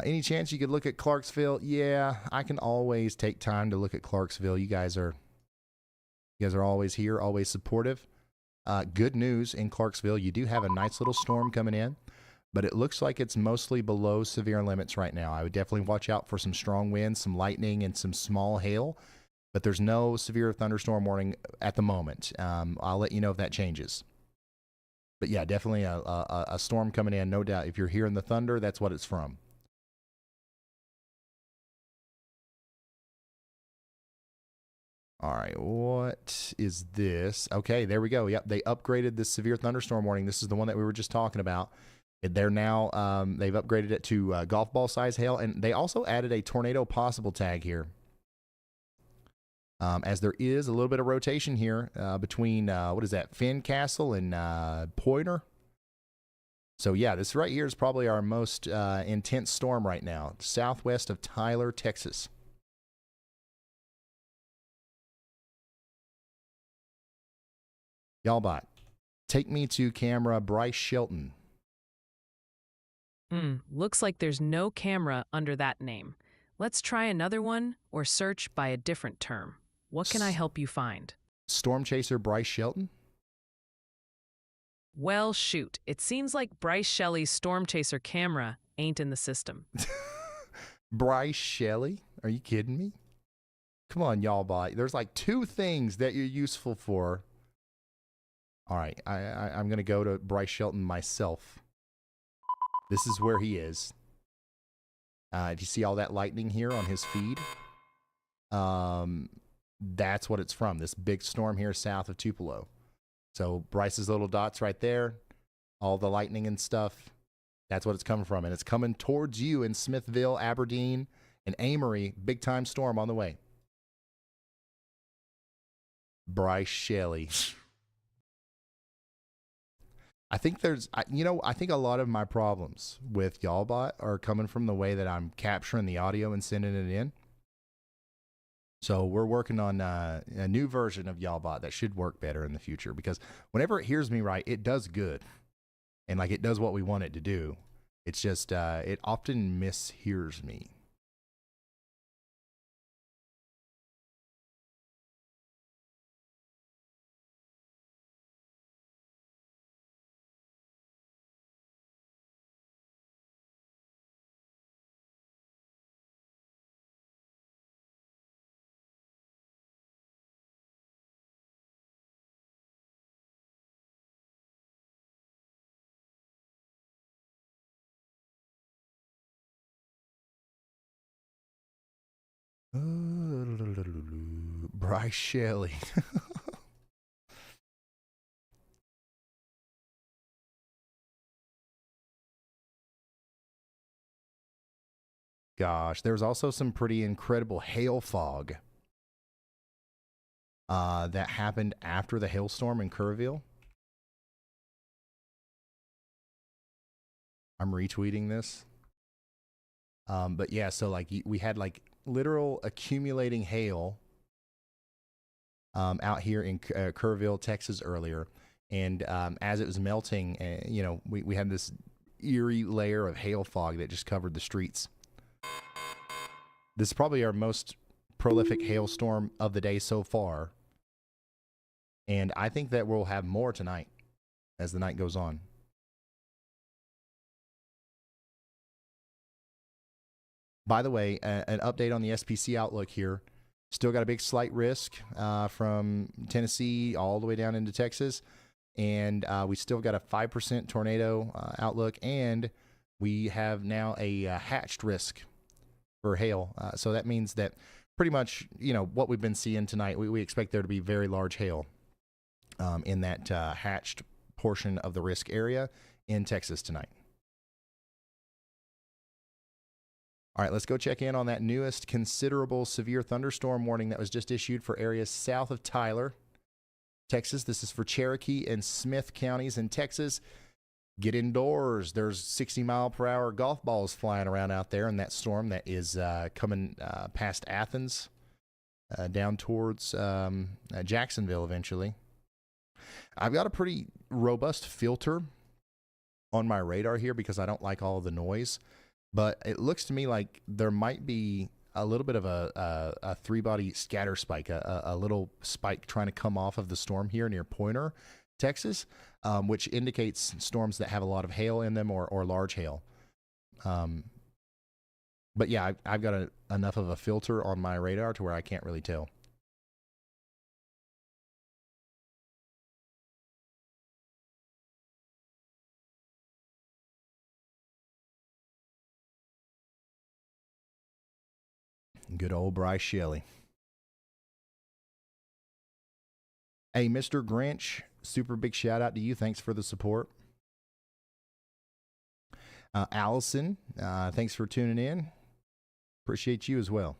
Any chance you could look at Clarksville? Yeah, I can always take time to look at Clarksville. You guys are always here, always supportive. Good news in Clarksville, you do have a nice little storm coming in, but it looks like it's mostly below severe limits right now. I would definitely watch out for some strong winds, some lightning, and some small hail, but there's no severe thunderstorm warning at the moment. I'll let you know if that changes. But yeah, definitely a storm coming in, no doubt. If you're hearing the thunder, that's what it's from. All right, what is this? Okay, there we go. Yep, they upgraded the severe thunderstorm warning. This is the one that we were just talking about. They're now, they've upgraded it to golf ball size hail, and they also added a tornado possible tag here. As there is a little bit of rotation here between, what is that, Fincastle and Pointer. So yeah, this right here is probably our most intense storm right now, southwest of Tyler, Texas. Y'allbot, take me to camera Bryce Shelton. Looks like there's no camera under that name. Let's try another one or search by a different term. What can I help you find? Storm Chaser Bryce Shelton? Well, shoot. It seems like Bryce Shelley's Storm Chaser camera ain't in the system. Bryce Shelley? Are you kidding me? Come on, Y'allbot. There's like two things that you're useful for. All right, I'm going to go to Bryce Shelton myself. This is where he is. If you see all that lightning here on his feed, that's what it's from, this big storm here south of Tupelo. So Bryce's little dots right there, all the lightning and stuff, that's what it's coming from. And it's coming towards you in Smithville, Aberdeen, and Amory. Big time storm on the way. Bryce Shelley. I think I think a lot of my problems with Y'allbot are coming from the way that I'm capturing the audio and sending it in. So we're working on a new version of Y'allbot that should work better in the future, because whenever it hears me right, it does good. And like it does what we want it to do. It's just, it often mishears me. Bryce Shelley. Gosh, there's also some pretty incredible hail fog that happened after the hailstorm in Kerrville. I'm retweeting this. But yeah, so like we had like literal accumulating hail out here in Kerrville, Texas earlier. And as it was melting, we had this eerie layer of hail fog that just covered the streets. This is probably our most prolific hailstorm of the day so far. And I think that we'll have more tonight as the night goes on. By the way, an update on the SPC outlook here. Still got a big slight risk from Tennessee all the way down into Texas. And we still got a 5% tornado outlook. And we have now a hatched risk for hail. So that means that pretty much, what we've been seeing tonight, we expect there to be very large hail in that hatched portion of the risk area in Texas tonight. All right, let's go check in on that newest considerable severe thunderstorm warning that was just issued for areas south of Tyler, Texas. This is for Cherokee and Smith counties in Texas. Get indoors. There's 60-mile-per-hour golf balls flying around out there in that storm that is coming past Athens, down towards Jacksonville eventually. I've got a pretty robust filter on my radar here because I don't like all of the noise. But it looks to me like there might be a little bit of a three-body scatter spike, a little spike trying to come off of the storm here near Pointer, Texas, which indicates storms that have a lot of hail in them or large hail. But yeah, I've got enough of a filter on my radar to where I can't really tell. Good old Bryce Shelley. Hey, Mr. Grinch, super big shout out to you. Thanks for the support. Allison, thanks for tuning in. Appreciate you as well.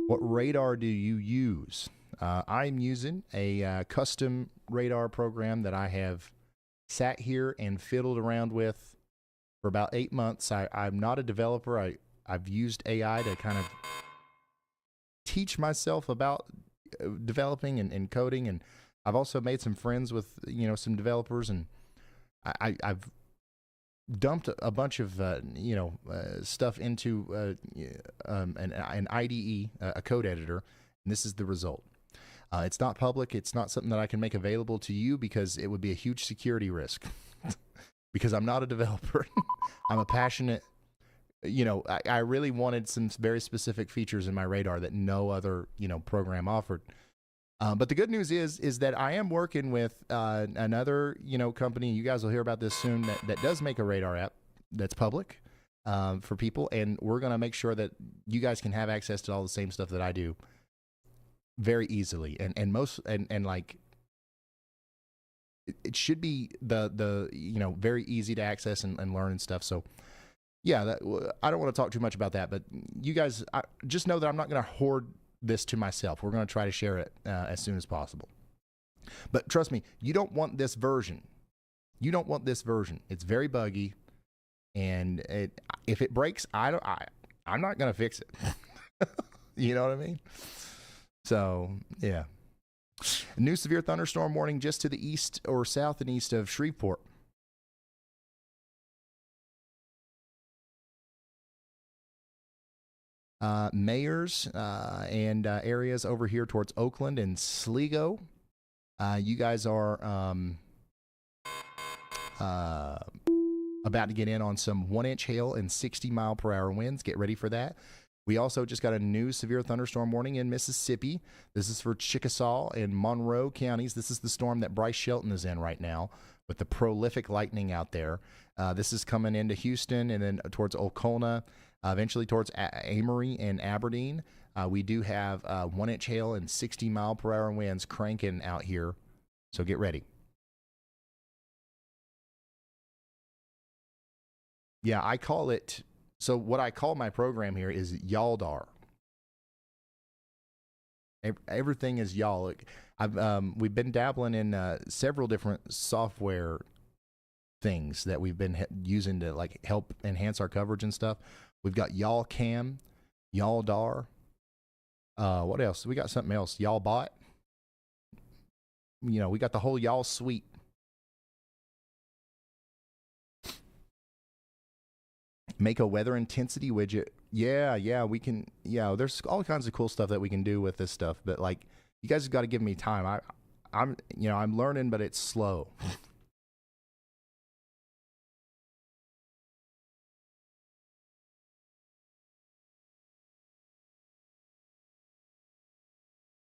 What radar do you use? I'm using a custom radar program that I have sat here and fiddled around with for about 8 months. I'm not a developer. I've used AI to kind of teach myself about developing and coding, and I've also made some friends with some developers, and I've dumped a bunch of stuff into an IDE, a code editor, and this is the result. It's not public. It's not something that I can make available to you because it would be a huge security risk. Because I'm not a developer. I'm a passionate, I really wanted some very specific features in my radar that no other, program offered. But the good news is that I am working with another, company. You guys will hear about this soon that does make a radar app that's public for people. And we're going to make sure that you guys can have access to all the same stuff that I do very easily. And like, it should be the very easy to access and learn and stuff. So yeah, I don't want to talk too much about that, but you guys just know that I'm not going to hoard this to myself. We're going to try to share it as soon as possible. But trust me, you don't want this version. You don't want this version. It's very buggy, and if it breaks, I'm not going to fix it. You know what I mean? So yeah. New severe thunderstorm warning just to the east or south and east of Shreveport. Mayors and areas over here towards Oakland and Sligo. You guys are about to get in on some 1-inch hail and 60-mile-per-hour winds. Get ready for that. We also just got a new severe thunderstorm warning in Mississippi. This is for Chickasaw and Monroe counties. This is the storm that Bryce Shelton is in right now with the prolific lightning out there. This is coming into Houston and then towards Okolona. eventually towards Amory and Aberdeen. We do have 1-inch hail and 60-mile-per-hour winds cranking out here, so get ready. Yeah, I call it. So what I call my program here is Yaldar. Everything is y'all. We've been dabbling in several different software things that we've been using to like help enhance our coverage and stuff. We've got Y'all Cam, Yaldar. What else? We got something else. Y'all Bot. We got the whole Y'all suite. Make a weather intensity widget. Yeah, we can. Yeah, there's all kinds of cool stuff that we can do with this stuff. But like, you guys have got to give me time. I'm learning, but it's slow.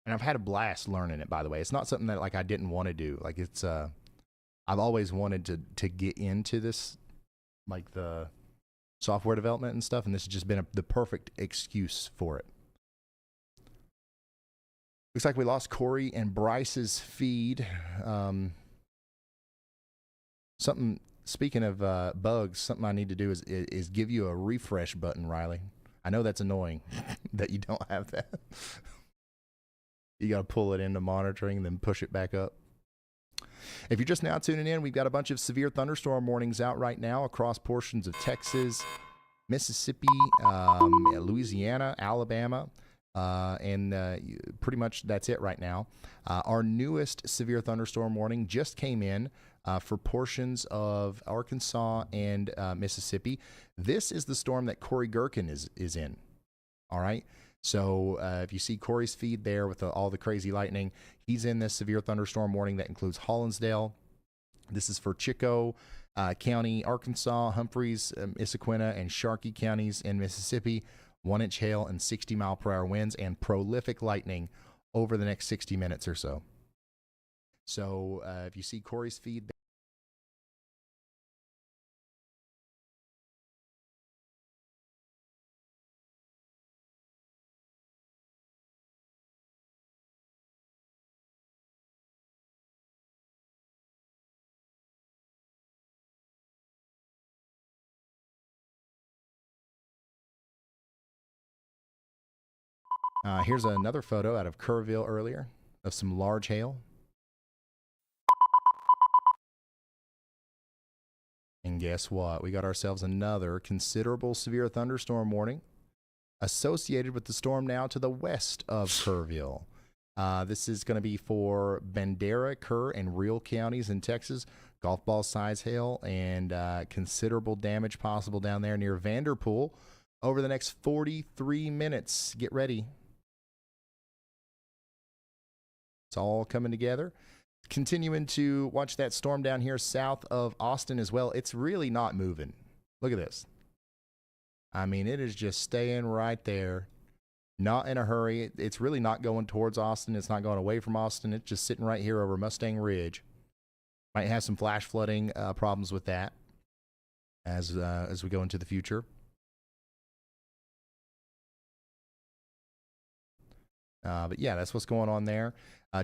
And I've had a blast learning it. By the way, it's not something that like I didn't want to do. Like it's I've always wanted to get into this, like the software development and stuff, and this has just been the perfect excuse for it. Looks like we lost Corey and Bryce's feed. Speaking of bugs, something I need to do is give you a refresh button, Riley. I know that's annoying that you don't have that. You got to pull it into monitoring and then push it back up. If you're just now tuning in, we've got a bunch of severe thunderstorm warnings out right now across portions of Texas, Mississippi, Louisiana, Alabama, and pretty much that's it right now. Our newest severe thunderstorm warning just came in for portions of Arkansas and Mississippi. This is the storm that Corey Gherkin is in. All right. So if you see Corey's feed there with all the crazy lightning, he's in this severe thunderstorm warning that includes Hollinsdale. This is for Chico County, Arkansas, Humphreys, Issaquena, and Sharkey counties in Mississippi. 1-inch hail and 60-mile-per-hour winds and prolific lightning over the next 60 minutes or so. So if you see Corey's feed here's another photo out of Kerrville earlier of some large hail. And guess what? We got ourselves another considerable severe thunderstorm warning associated with the storm now to the west of Kerrville. This is going to be for Bandera, Kerr, and Real counties in Texas. Golf ball size hail and considerable damage possible down there near Vanderpool over the next 43 minutes. Get ready. It's all coming together. Continuing to watch that storm down here south of Austin as well. It's really not moving. Look at this. I mean, it is just staying right there. Not in a hurry. It's really not going towards Austin. It's not going away from Austin. It's just sitting right here over Mustang Ridge. Might have some flash flooding problems with that as we go into the future. But yeah, that's what's going on there.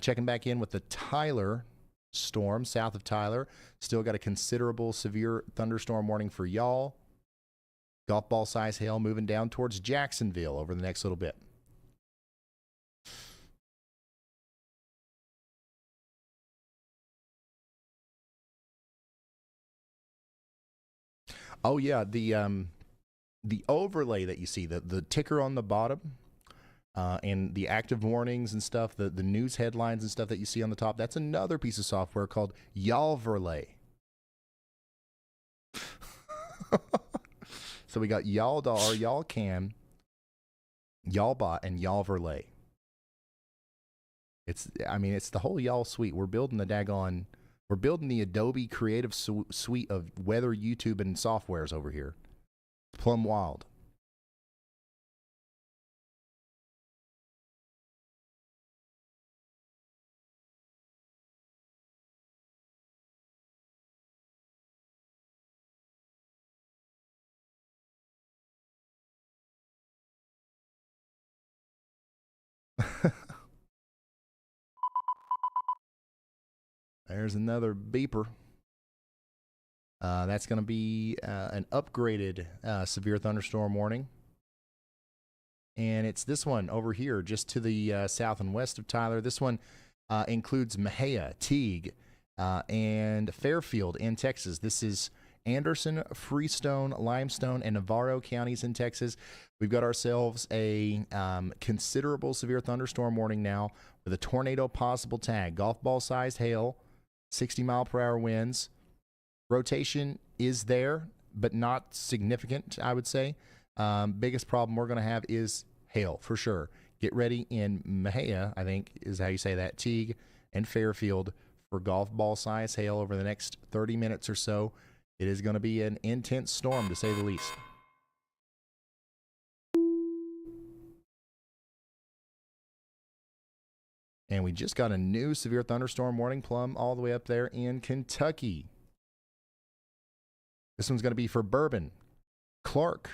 Checking back in with the Tyler storm south of Tyler. Still got a considerable severe thunderstorm warning for y'all. Golf ball size hail moving down towards Jacksonville over the next little bit. Oh yeah, the overlay that you see, the ticker on the bottom. And the active warnings and stuff, the news headlines and stuff that you see on the top, that's another piece of software called Y'allverlay. So we got Yaldar, YallCam, YallBot, and Y'allverlay. It's the whole Y'all suite. We're building the Adobe Creative Suite of weather, YouTube, and softwares over here. Plumb wild. There's another beeper. That's going to be an upgraded severe thunderstorm warning. And it's this one over here, just to the south and west of Tyler. This one includes Mexia, Teague, and Fairfield in Texas. This is Anderson, Freestone, Limestone, and Navarro counties in Texas. We've got ourselves a considerable severe thunderstorm warning now with a tornado possible tag. Golf ball sized hail, 60-mile-per-hour winds. Rotation is there, but not significant, I would say. Biggest problem we're going to have is hail, for sure. Get ready in Mexia, I think is how you say that, Teague and Fairfield for golf ball size hail over the next 30 minutes or so. It is going to be an intense storm, to say the least. And we just got a new severe thunderstorm warning, Plum, all the way up there in Kentucky. This one's going to be for Bourbon, Clark,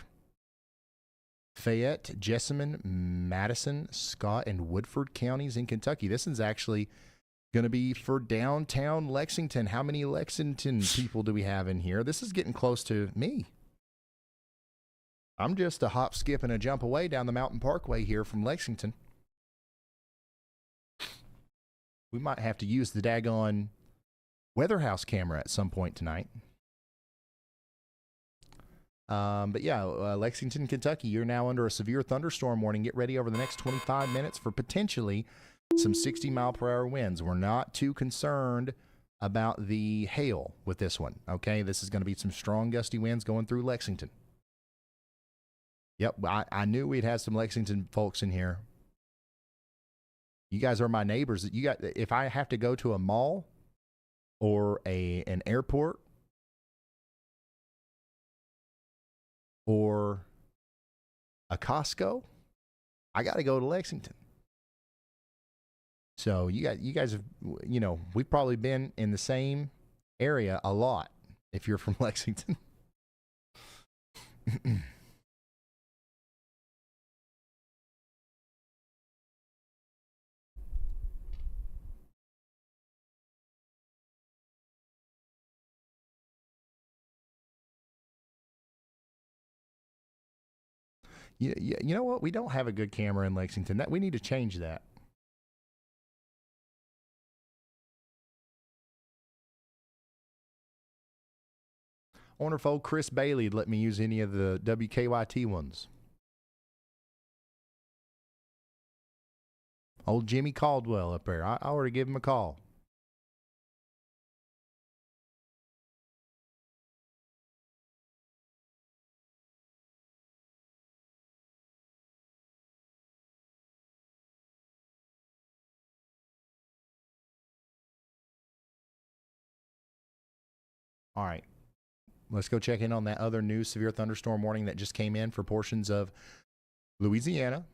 Fayette, Jessamine, Madison, Scott, and Woodford counties in Kentucky. This one's actually going to be for downtown Lexington. How many Lexington people do we have in here? This is getting close to me. I'm just a hop, skip, and a jump away down the Mountain Parkway here from Lexington. We might have to use the daggone weather house camera at some point tonight. But yeah, Lexington, Kentucky, you're now under a severe thunderstorm warning. Get ready over the next 25 minutes for potentially some 60-mile-per-hour winds. We're not too concerned about the hail with this one, okay? This is going to be some strong gusty winds going through Lexington. Yep, I knew we'd have some Lexington folks in here. You guys are my neighbors. If I have to go to a mall or an airport or a Costco, I got to go to Lexington. So you guys have, we've probably been in the same area a lot if you're from Lexington. You know what? We don't have a good camera in Lexington. We need to change that. I wonder if old Chris Bailey would let me use any of the WKYT ones. Old Jimmy Caldwell up there. I already give him a call. All right. Let's go check in on that other new severe thunderstorm warning that just came in for portions of Louisiana,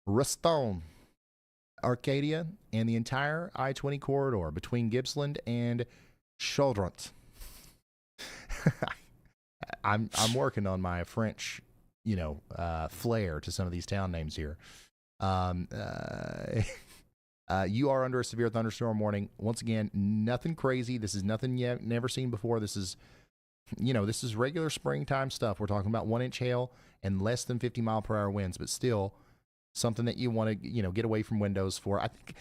Ruston, Arcadia, and the entire I-20 corridor between Gippsland and Chaudron. I'm working on my French, flair to some of these town names here. You are under a severe thunderstorm warning. Once again, nothing crazy. This is nothing you've never seen before. This is regular springtime stuff. We're talking about 1-inch hail and less than 50-mile-per-hour winds, but still something that you want to, get away from windows for. I think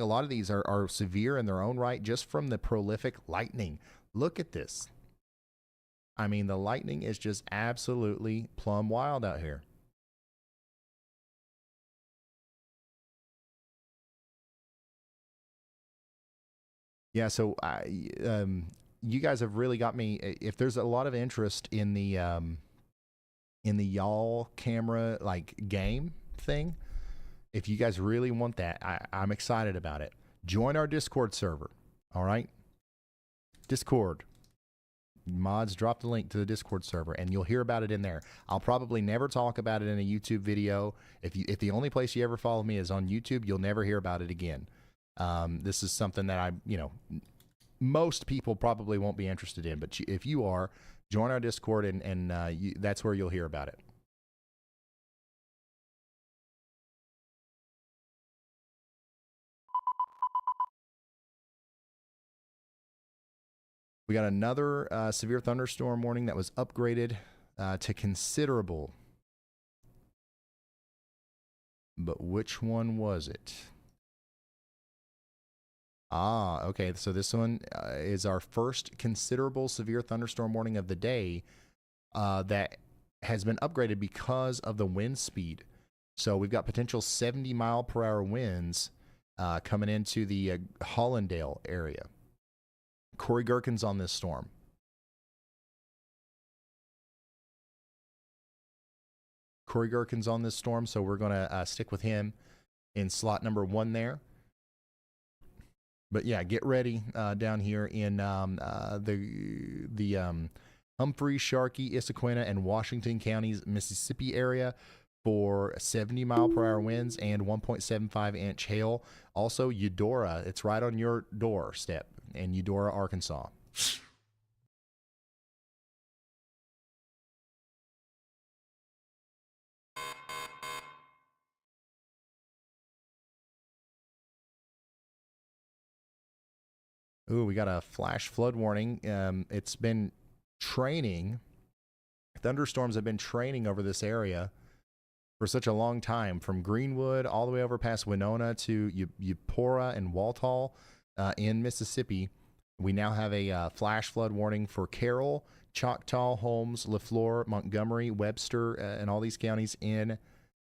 a lot of these are severe in their own right just from the prolific lightning. Look at this. I mean, the lightning is just absolutely plumb wild out here. Yeah, so you guys have really got me. If there's a lot of interest in the y'all camera game thing, if you guys really want that, I'm excited about it. Join our Discord server. All right, Discord mods, drop the link to the Discord server, and you'll hear about it in there. I'll probably never talk about it in a YouTube video. If the only place you ever follow me is on YouTube, you'll never hear about it again. This is something that most people probably won't be interested in, but if you are, join our Discord and that's where you'll hear about it. We got another severe thunderstorm warning that was upgraded to considerable. But which one was it? Ah, okay. So this one is our first considerable severe thunderstorm warning of the day that has been upgraded because of the wind speed. So we've got potential 70-mile-per-hour winds coming into the Hollandale area. Corey Gherkin's on this storm. Corey Gherkin's on this storm, so we're going to stick with him in slot number 1 there. But yeah, get ready down here in the Humphrey, Sharkey, Issaquena, and Washington counties, Mississippi area for 70-mile-per-hour winds and 1.75-inch hail. Also, Eudora, it's right on your doorstep in Eudora, Arkansas. Ooh, we got a flash flood warning. It's been training. Thunderstorms have been training over this area for such a long time, from Greenwood all the way over past Winona to Eupora and Walthall in Mississippi. We now have a flash flood warning for Carroll, Choctaw, Holmes, LaFleur, Montgomery, Webster, and all these counties in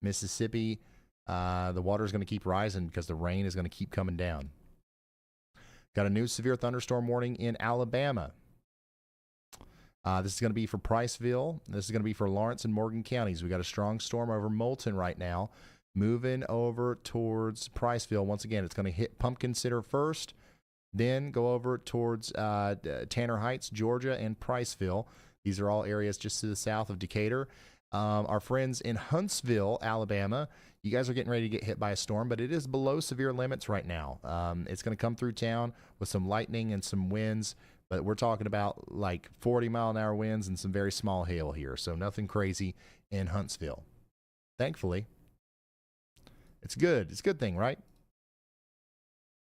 Mississippi. The water is going to keep rising because the rain is going to keep coming down. Got a new severe thunderstorm warning in Alabama. This is going to be for Priceville. This is going to be for Lawrence and Morgan counties. We got a strong storm over Moulton right now, moving over towards Priceville. Once again, it's going to hit Pumpkin Center first, then go over towards Tanner Heights, Georgia, and Priceville. These are all areas just to the south of Decatur. Our friends in Huntsville, Alabama, you guys are getting ready to get hit by a storm, but it is below severe limits right now. It's going to come through town with some lightning and some winds, but we're talking about like 40-mile-an-hour winds and some very small hail here, so nothing crazy in Huntsville. Thankfully. It's good. It's a good thing, right?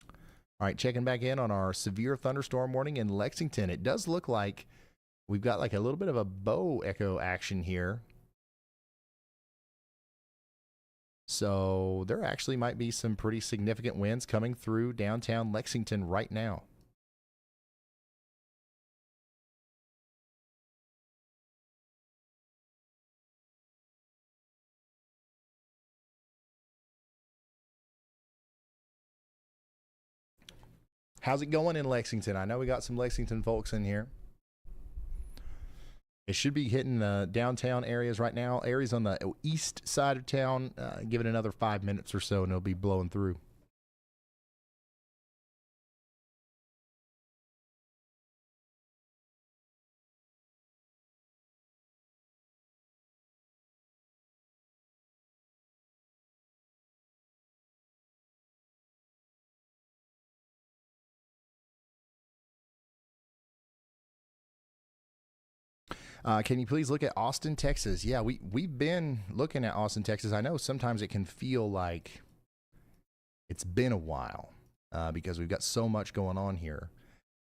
All right, checking back in on our severe thunderstorm warning in Lexington. It does look like we've got like a little bit of a bow echo action here. So there actually might be some pretty significant winds coming through downtown Lexington right now. How's it going in Lexington? I know we got some Lexington folks in here. It should be hitting the downtown areas right now. Areas on the east side of town, give it another 5 minutes or so, and it'll be blowing through. Can you please look at Austin, Texas? Yeah, we've been looking at Austin, Texas. I know sometimes it can feel like it's been a while because we've got so much going on here.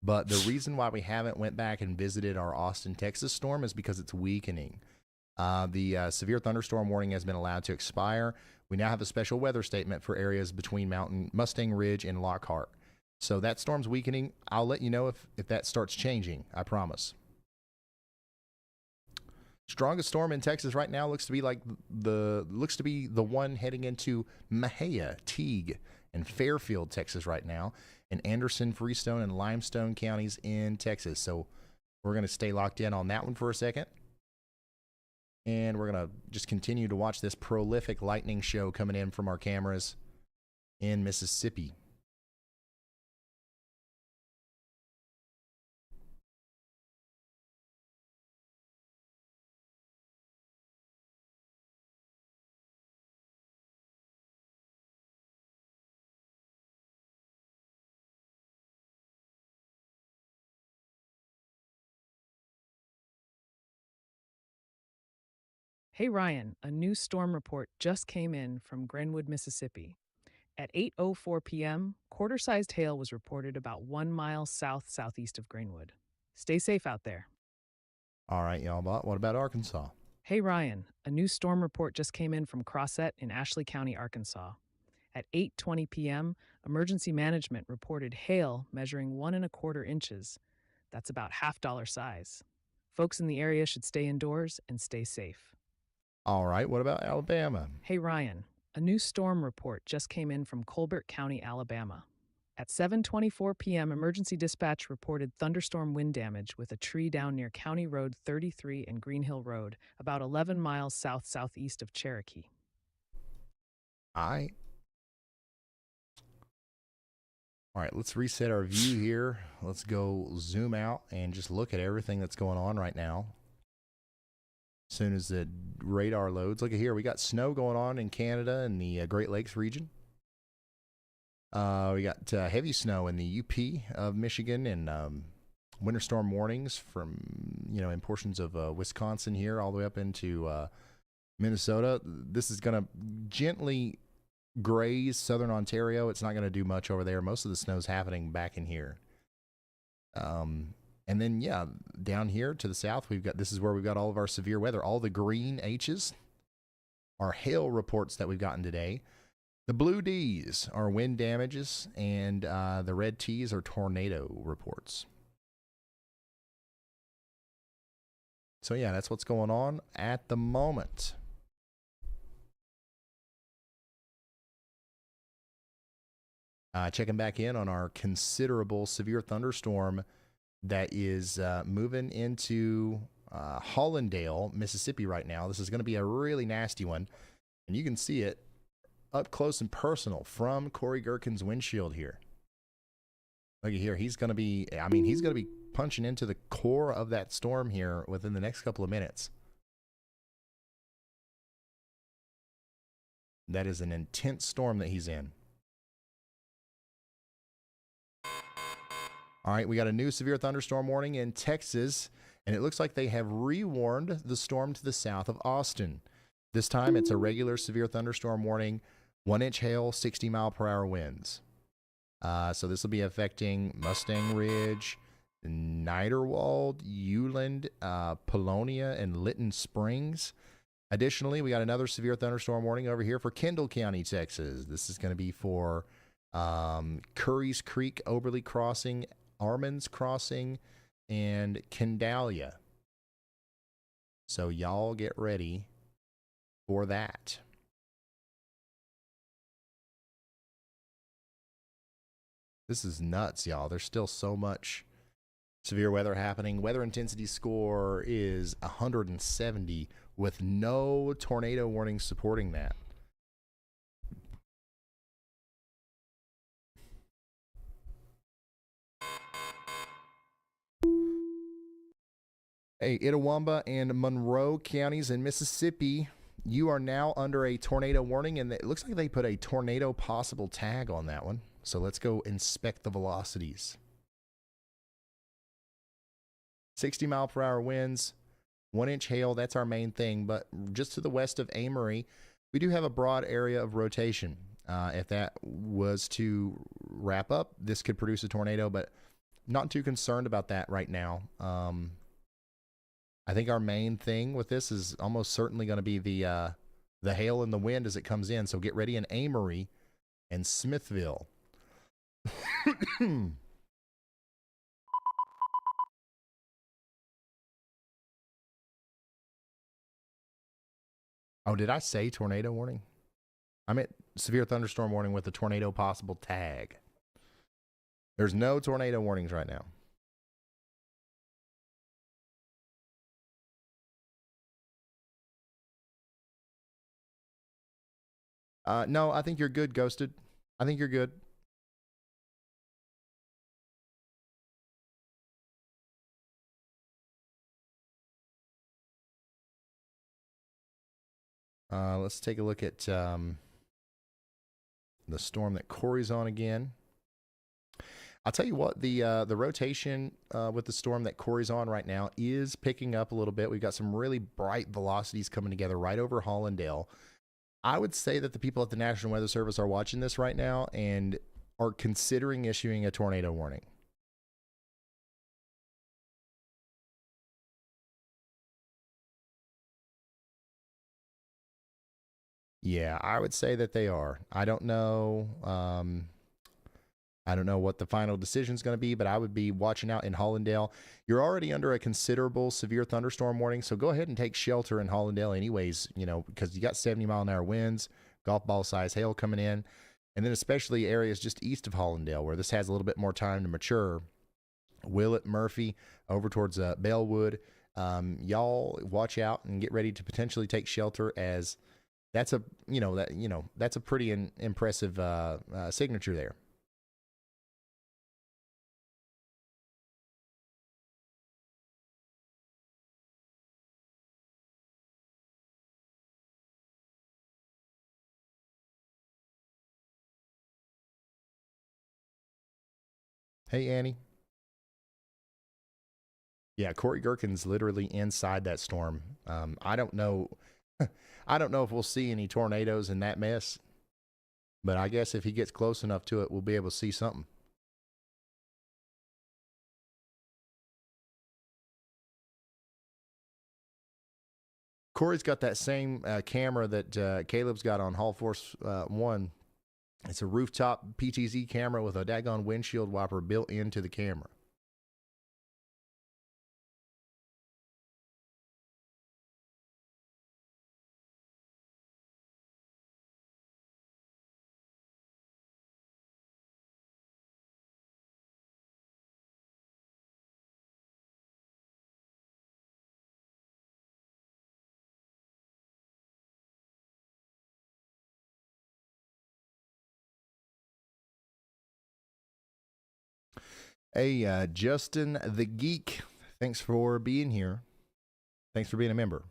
But the reason why we haven't went back and visited our Austin, Texas storm is because it's weakening. The severe thunderstorm warning has been allowed to expire. We now have a special weather statement for areas between Mustang Ridge and Lockhart. So that storm's weakening. I'll let you know if that starts changing. I promise. Strongest storm in Texas right now looks to be the one heading into Mexia, Teague, and Fairfield, Texas right now, and Anderson, Freestone, and Limestone counties in Texas. So we're going to stay locked in on that one for a second. And we're going to just continue to watch this prolific lightning show coming in from our cameras in Mississippi. Hey Ryan, a new storm report just came in from Glenwood, Mississippi. At 8:04 p.m., quarter-sized hail was reported about 1 mile south-southeast of Greenwood. Stay safe out there. All right, y'all. But what about Arkansas? Hey Ryan, a new storm report just came in from Crossett in Ashley County, Arkansas. At 8:20 p.m., emergency management reported hail measuring 1.25 inches. That's about half dollar size. Folks in the area should stay indoors and stay safe. All right, what about Alabama? Hey Ryan, a new storm report just came in from Colbert County, Alabama. At 7:24 p.m., emergency dispatch reported thunderstorm wind damage with a tree down near County Road 33 and Green Hill Road, about 11 miles southeast of Cherokee. All right. All right, let's reset our view here. Let's go zoom out and just look at everything that's going on right now. As soon as the radar loads, look at here. We got snow going on in Canada and the Great Lakes region. We got heavy snow in the UP of Michigan and winter storm warnings from, in portions of Wisconsin here all the way up into Minnesota. This is going to gently graze southern Ontario. It's not going to do much over there. Most of the snow's happening back in here. And then, down here to the south, this is where we've got all of our severe weather. All the green H's are hail reports that we've gotten today. The blue D's are wind damages, and the red T's are tornado reports. So, that's what's going on at the moment. Checking back in on our considerable severe thunderstorm that is moving into Hollandale, Mississippi right now. This is going to be a really nasty one, and you can see it up close and personal from Corey Gherkin's windshield here. Look at here. He's going to be punching into the core of that storm here within the next couple of minutes. That is an intense storm that he's in. All right, we got a new severe thunderstorm warning in Texas, and it looks like they have rewarned the storm to the south of Austin. This time, it's a regular severe thunderstorm warning, 1-inch hail, 60-mile-per-hour winds. So this will be affecting Mustang Ridge, Niederwald, Euland, Polonia, and Lytton Springs. Additionally, we got another severe thunderstorm warning over here for Kendall County, Texas. This is going to be for Curry's Creek, Oberly Crossing, Armands Crossing, and Kendalia. So y'all get ready for that. This is nuts, y'all. There's still so much severe weather happening. Weather intensity score is 170 with no tornado warnings supporting that. Hey, Itawamba and Monroe counties in Mississippi, you are now under a tornado warning, and it looks like they put a tornado possible tag on that one. So let's go inspect the velocities. 60-mile-per-hour winds, 1-inch hail, that's our main thing. But just to the west of Amory, we do have a broad area of rotation. If that was to wrap up, this could produce a tornado, but not too concerned about that right now. I think our main thing with this is almost certainly going to be the hail and the wind as it comes in. So get ready in Amory and Smithville. Oh, did I say tornado warning? I meant severe thunderstorm warning with a tornado possible tag. There's no tornado warnings right now. No, I think you're good, Ghosted. I think you're good. Let's take a look at the storm that Corey's on again. I'll tell you what, the rotation with the storm that Corey's on right now is picking up a little bit. We've got some really bright velocities coming together right over Hollandale. I would say that the people at the National Weather Service are watching this right now and are considering issuing a tornado warning. Yeah, I would say that they are. I don't know. I don't know what the final decision is going to be, but I would be watching out in Hollandale. You're already under a considerable severe thunderstorm warning, so go ahead and take shelter in Hollandale, anyways. Because you got 70-mile-an-hour winds, golf ball size hail coming in, and then especially areas just east of Hollandale where this has a little bit more time to mature. Willett, Murphy, over towards Bellwood. Y'all watch out and get ready to potentially take shelter, as that's a pretty impressive signature there. Hey, Annie. Yeah, Corey Gherkin's literally inside that storm. I don't know. I don't know if we'll see any tornadoes in that mess, but I guess if he gets close enough to it, we'll be able to see something. Corey's got that same camera that Caleb's got on Hall Force 1. It's a rooftop PTZ camera with a daggone windshield wiper built into the camera. Hey, Justin the Geek, thanks for being here. Thanks for being a member.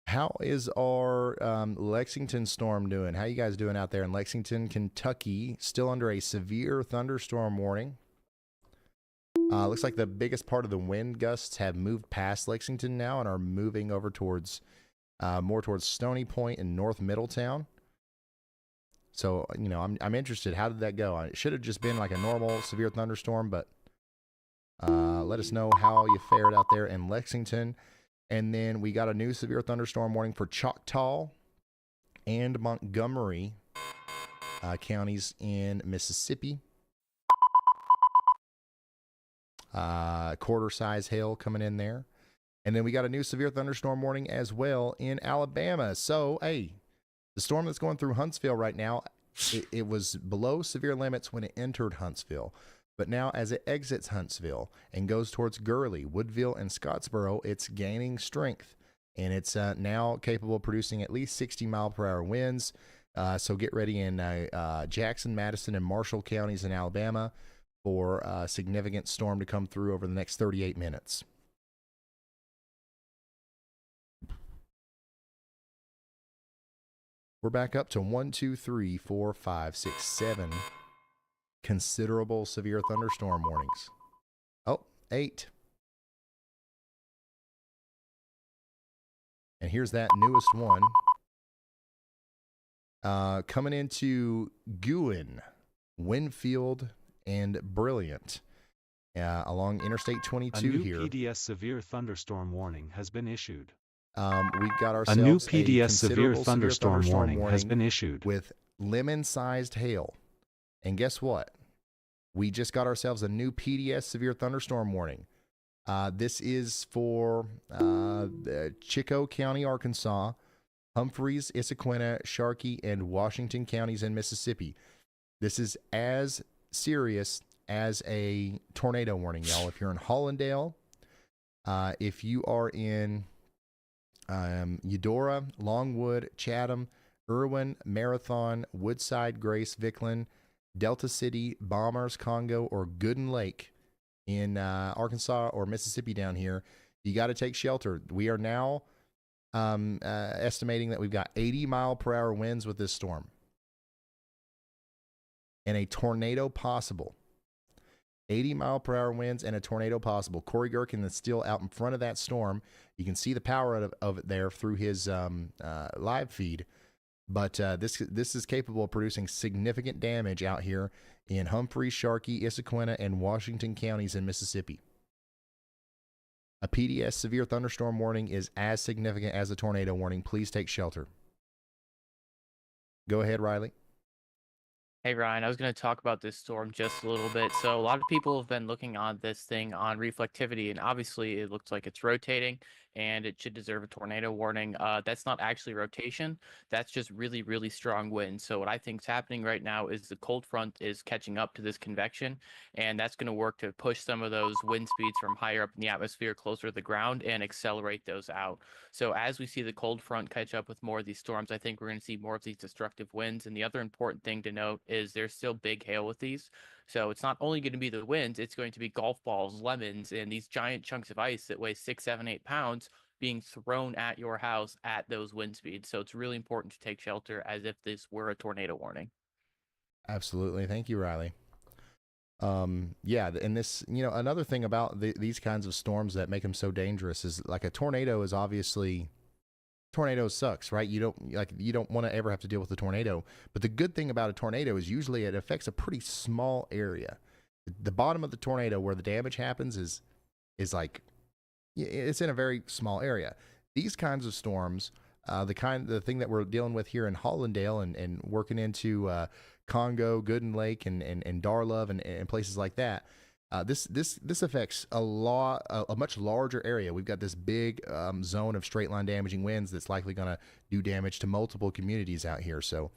How is our Lexington storm doing? How you guys doing out there in Lexington, Kentucky? Still under a severe thunderstorm warning. Looks like the biggest part of the wind gusts have moved past Lexington now and are moving over towards more towards Stony Point and North Middletown. So, I'm interested. How did that go? It should have just been like a normal severe thunderstorm, but let us know how you fared out there in Lexington. And then we got a new severe thunderstorm warning for Choctaw and Montgomery counties in Mississippi. Quarter size hail coming in there. And then we got a new severe thunderstorm warning as well in Alabama. So, hey, the storm that's going through Huntsville right now, it was below severe limits when it entered Huntsville. But now as it exits Huntsville and goes towards Gurley, Woodville, and Scottsboro, it's gaining strength. And it's now capable of producing at least 60-mile-per-hour winds. So get ready in Jackson, Madison, and Marshall counties in Alabama for a significant storm to come through over the next 38 minutes. We're back up to 1, 2, 3, 4, 5, 6, 7 considerable severe thunderstorm warnings. Oh, 8. And here's that newest one. Coming into Guin, Winfield, and Brilliant along Interstate 22 A new here. PDS severe thunderstorm warning has been issued. We've got A ourselves new PDS severe considerable thunderstorm warning has been issued. with lemon-sized hail. And guess what? We just got ourselves a new PDS severe thunderstorm warning. This is for Chico County, Arkansas, Humphreys, Issaquena, Sharkey, and Washington counties in Mississippi. This is as serious as a tornado warning, y'all. If you're in Hollandale, if you are in Eudora, Longwood, Chatham, Irwin, Marathon, Woodside, Grace, Vickland, Delta City, Bombers, Congo, or Gooden Lake in Arkansas or Mississippi down here, you got to take shelter. We are now estimating that we've got 80-mile-per-hour winds with this storm and a tornado possible. 80-mile-per-hour winds and a tornado possible. Corey Gherkin is still out in front of that storm. You can see the power of it there through his live feed. But this is capable of producing significant damage out here in Humphreys, Sharkey, Issaquena, and Washington counties in Mississippi. A PDS severe thunderstorm warning is as significant as a tornado warning. Please take shelter. Go ahead, Riley. Hey Ryan, I was going to talk about this storm just a little bit. So a lot of people have been looking on this thing on reflectivity, and obviously it looks like it's rotating, and it should deserve a tornado warning. That's not actually rotation. That's just really, really strong wind. So what I think is happening right now is the cold front is catching up to this convection, and that's going to work to push some of those wind speeds from higher up in the atmosphere closer to the ground and accelerate those out. So as we see the cold front catch up with more of these storms, I think we're going to see more of these destructive winds. And the other important thing to note is there's still big hail with these. So it's not only going to be the winds, it's going to be golf balls, lemons, and these giant chunks of ice that weigh 6, 7, 8 pounds being thrown at your house at those wind speeds. So it's really important to take shelter as if this were a tornado warning. Absolutely. Thank you, Riley. Yeah, and this, another thing about these kinds of storms that make them so dangerous is like a tornado is obviously tornado sucks, right? You don't want to ever have to deal with a tornado. But the good thing about a tornado is usually it affects a pretty small area. The bottom of the tornado where the damage happens is like it's in a very small area. These kinds of storms, the thing that we're dealing with here in Hollandale and working into Congo, Gooden Lake, and Darlove and places like that. This affects a much larger area. We've got this big zone of straight line damaging winds that's likely going to do damage to multiple communities out here. So,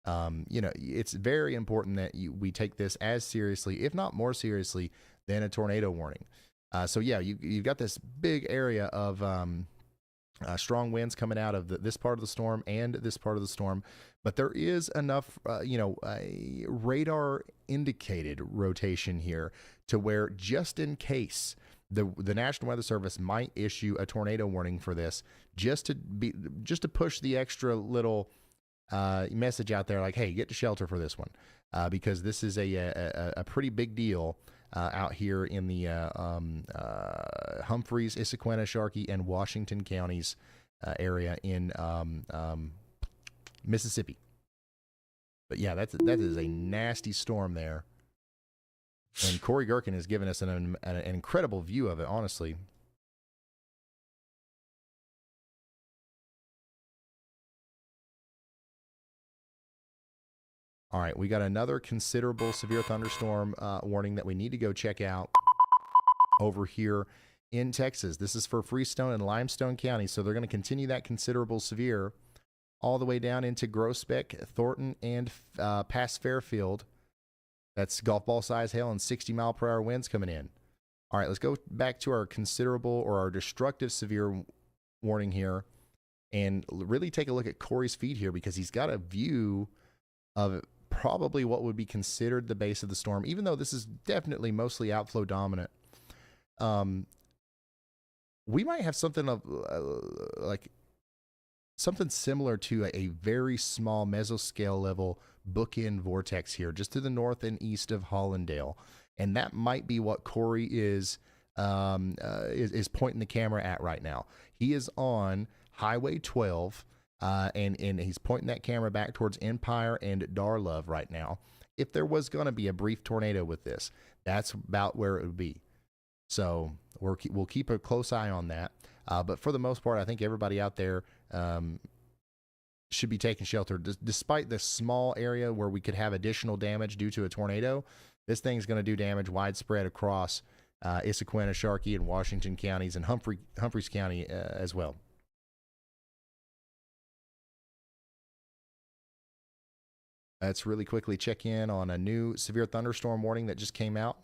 it's very important that we take this as seriously, if not more seriously, than a tornado warning. So yeah, you've got this big area of strong winds coming out of this part of the storm and this part of the storm, but there is enough, radar indicated rotation here to where just in case the National Weather Service might issue a tornado warning for this, just to push the extra little message out there, like, hey, get to shelter for this one, because this is a pretty big deal. Out here in the Humphreys, Issaquena, Sharkey, and Washington counties area in Mississippi. But yeah, that is a nasty storm there. And Corey Gherkin has given us an incredible view of it, honestly. All right, we got another considerable severe thunderstorm warning that we need to go check out over here in Texas. This is for Freestone and Limestone County, so they're going to continue that considerable severe all the way down into Groesbeck, Thornton, and past Fairfield. That's golf ball size hail and 60-mile-per-hour winds coming in. All right, let's go back to our considerable or our destructive severe warning here and really take a look at Corey's feed here, because he's got a view of probably what would be considered the base of the storm, even though this is definitely mostly outflow dominant. We might have something of like something similar to a very small mesoscale level bookend vortex here, just to the north and east of Hollandale, and that might be what Corey is pointing the camera at right now. He is on Highway 12. And he's pointing that camera back towards Empire and Darlove right now. If there was going to be a brief tornado with this, that's about where it would be. So we'll keep a close eye on that. But for the most part, I think everybody out there should be taking shelter. Despite the small area where we could have additional damage due to a tornado, this thing's going to do damage widespread across Issaquena, Sharkey, and Washington counties, and Humphreys County as well. Let's really quickly check in on a new severe thunderstorm warning that just came out.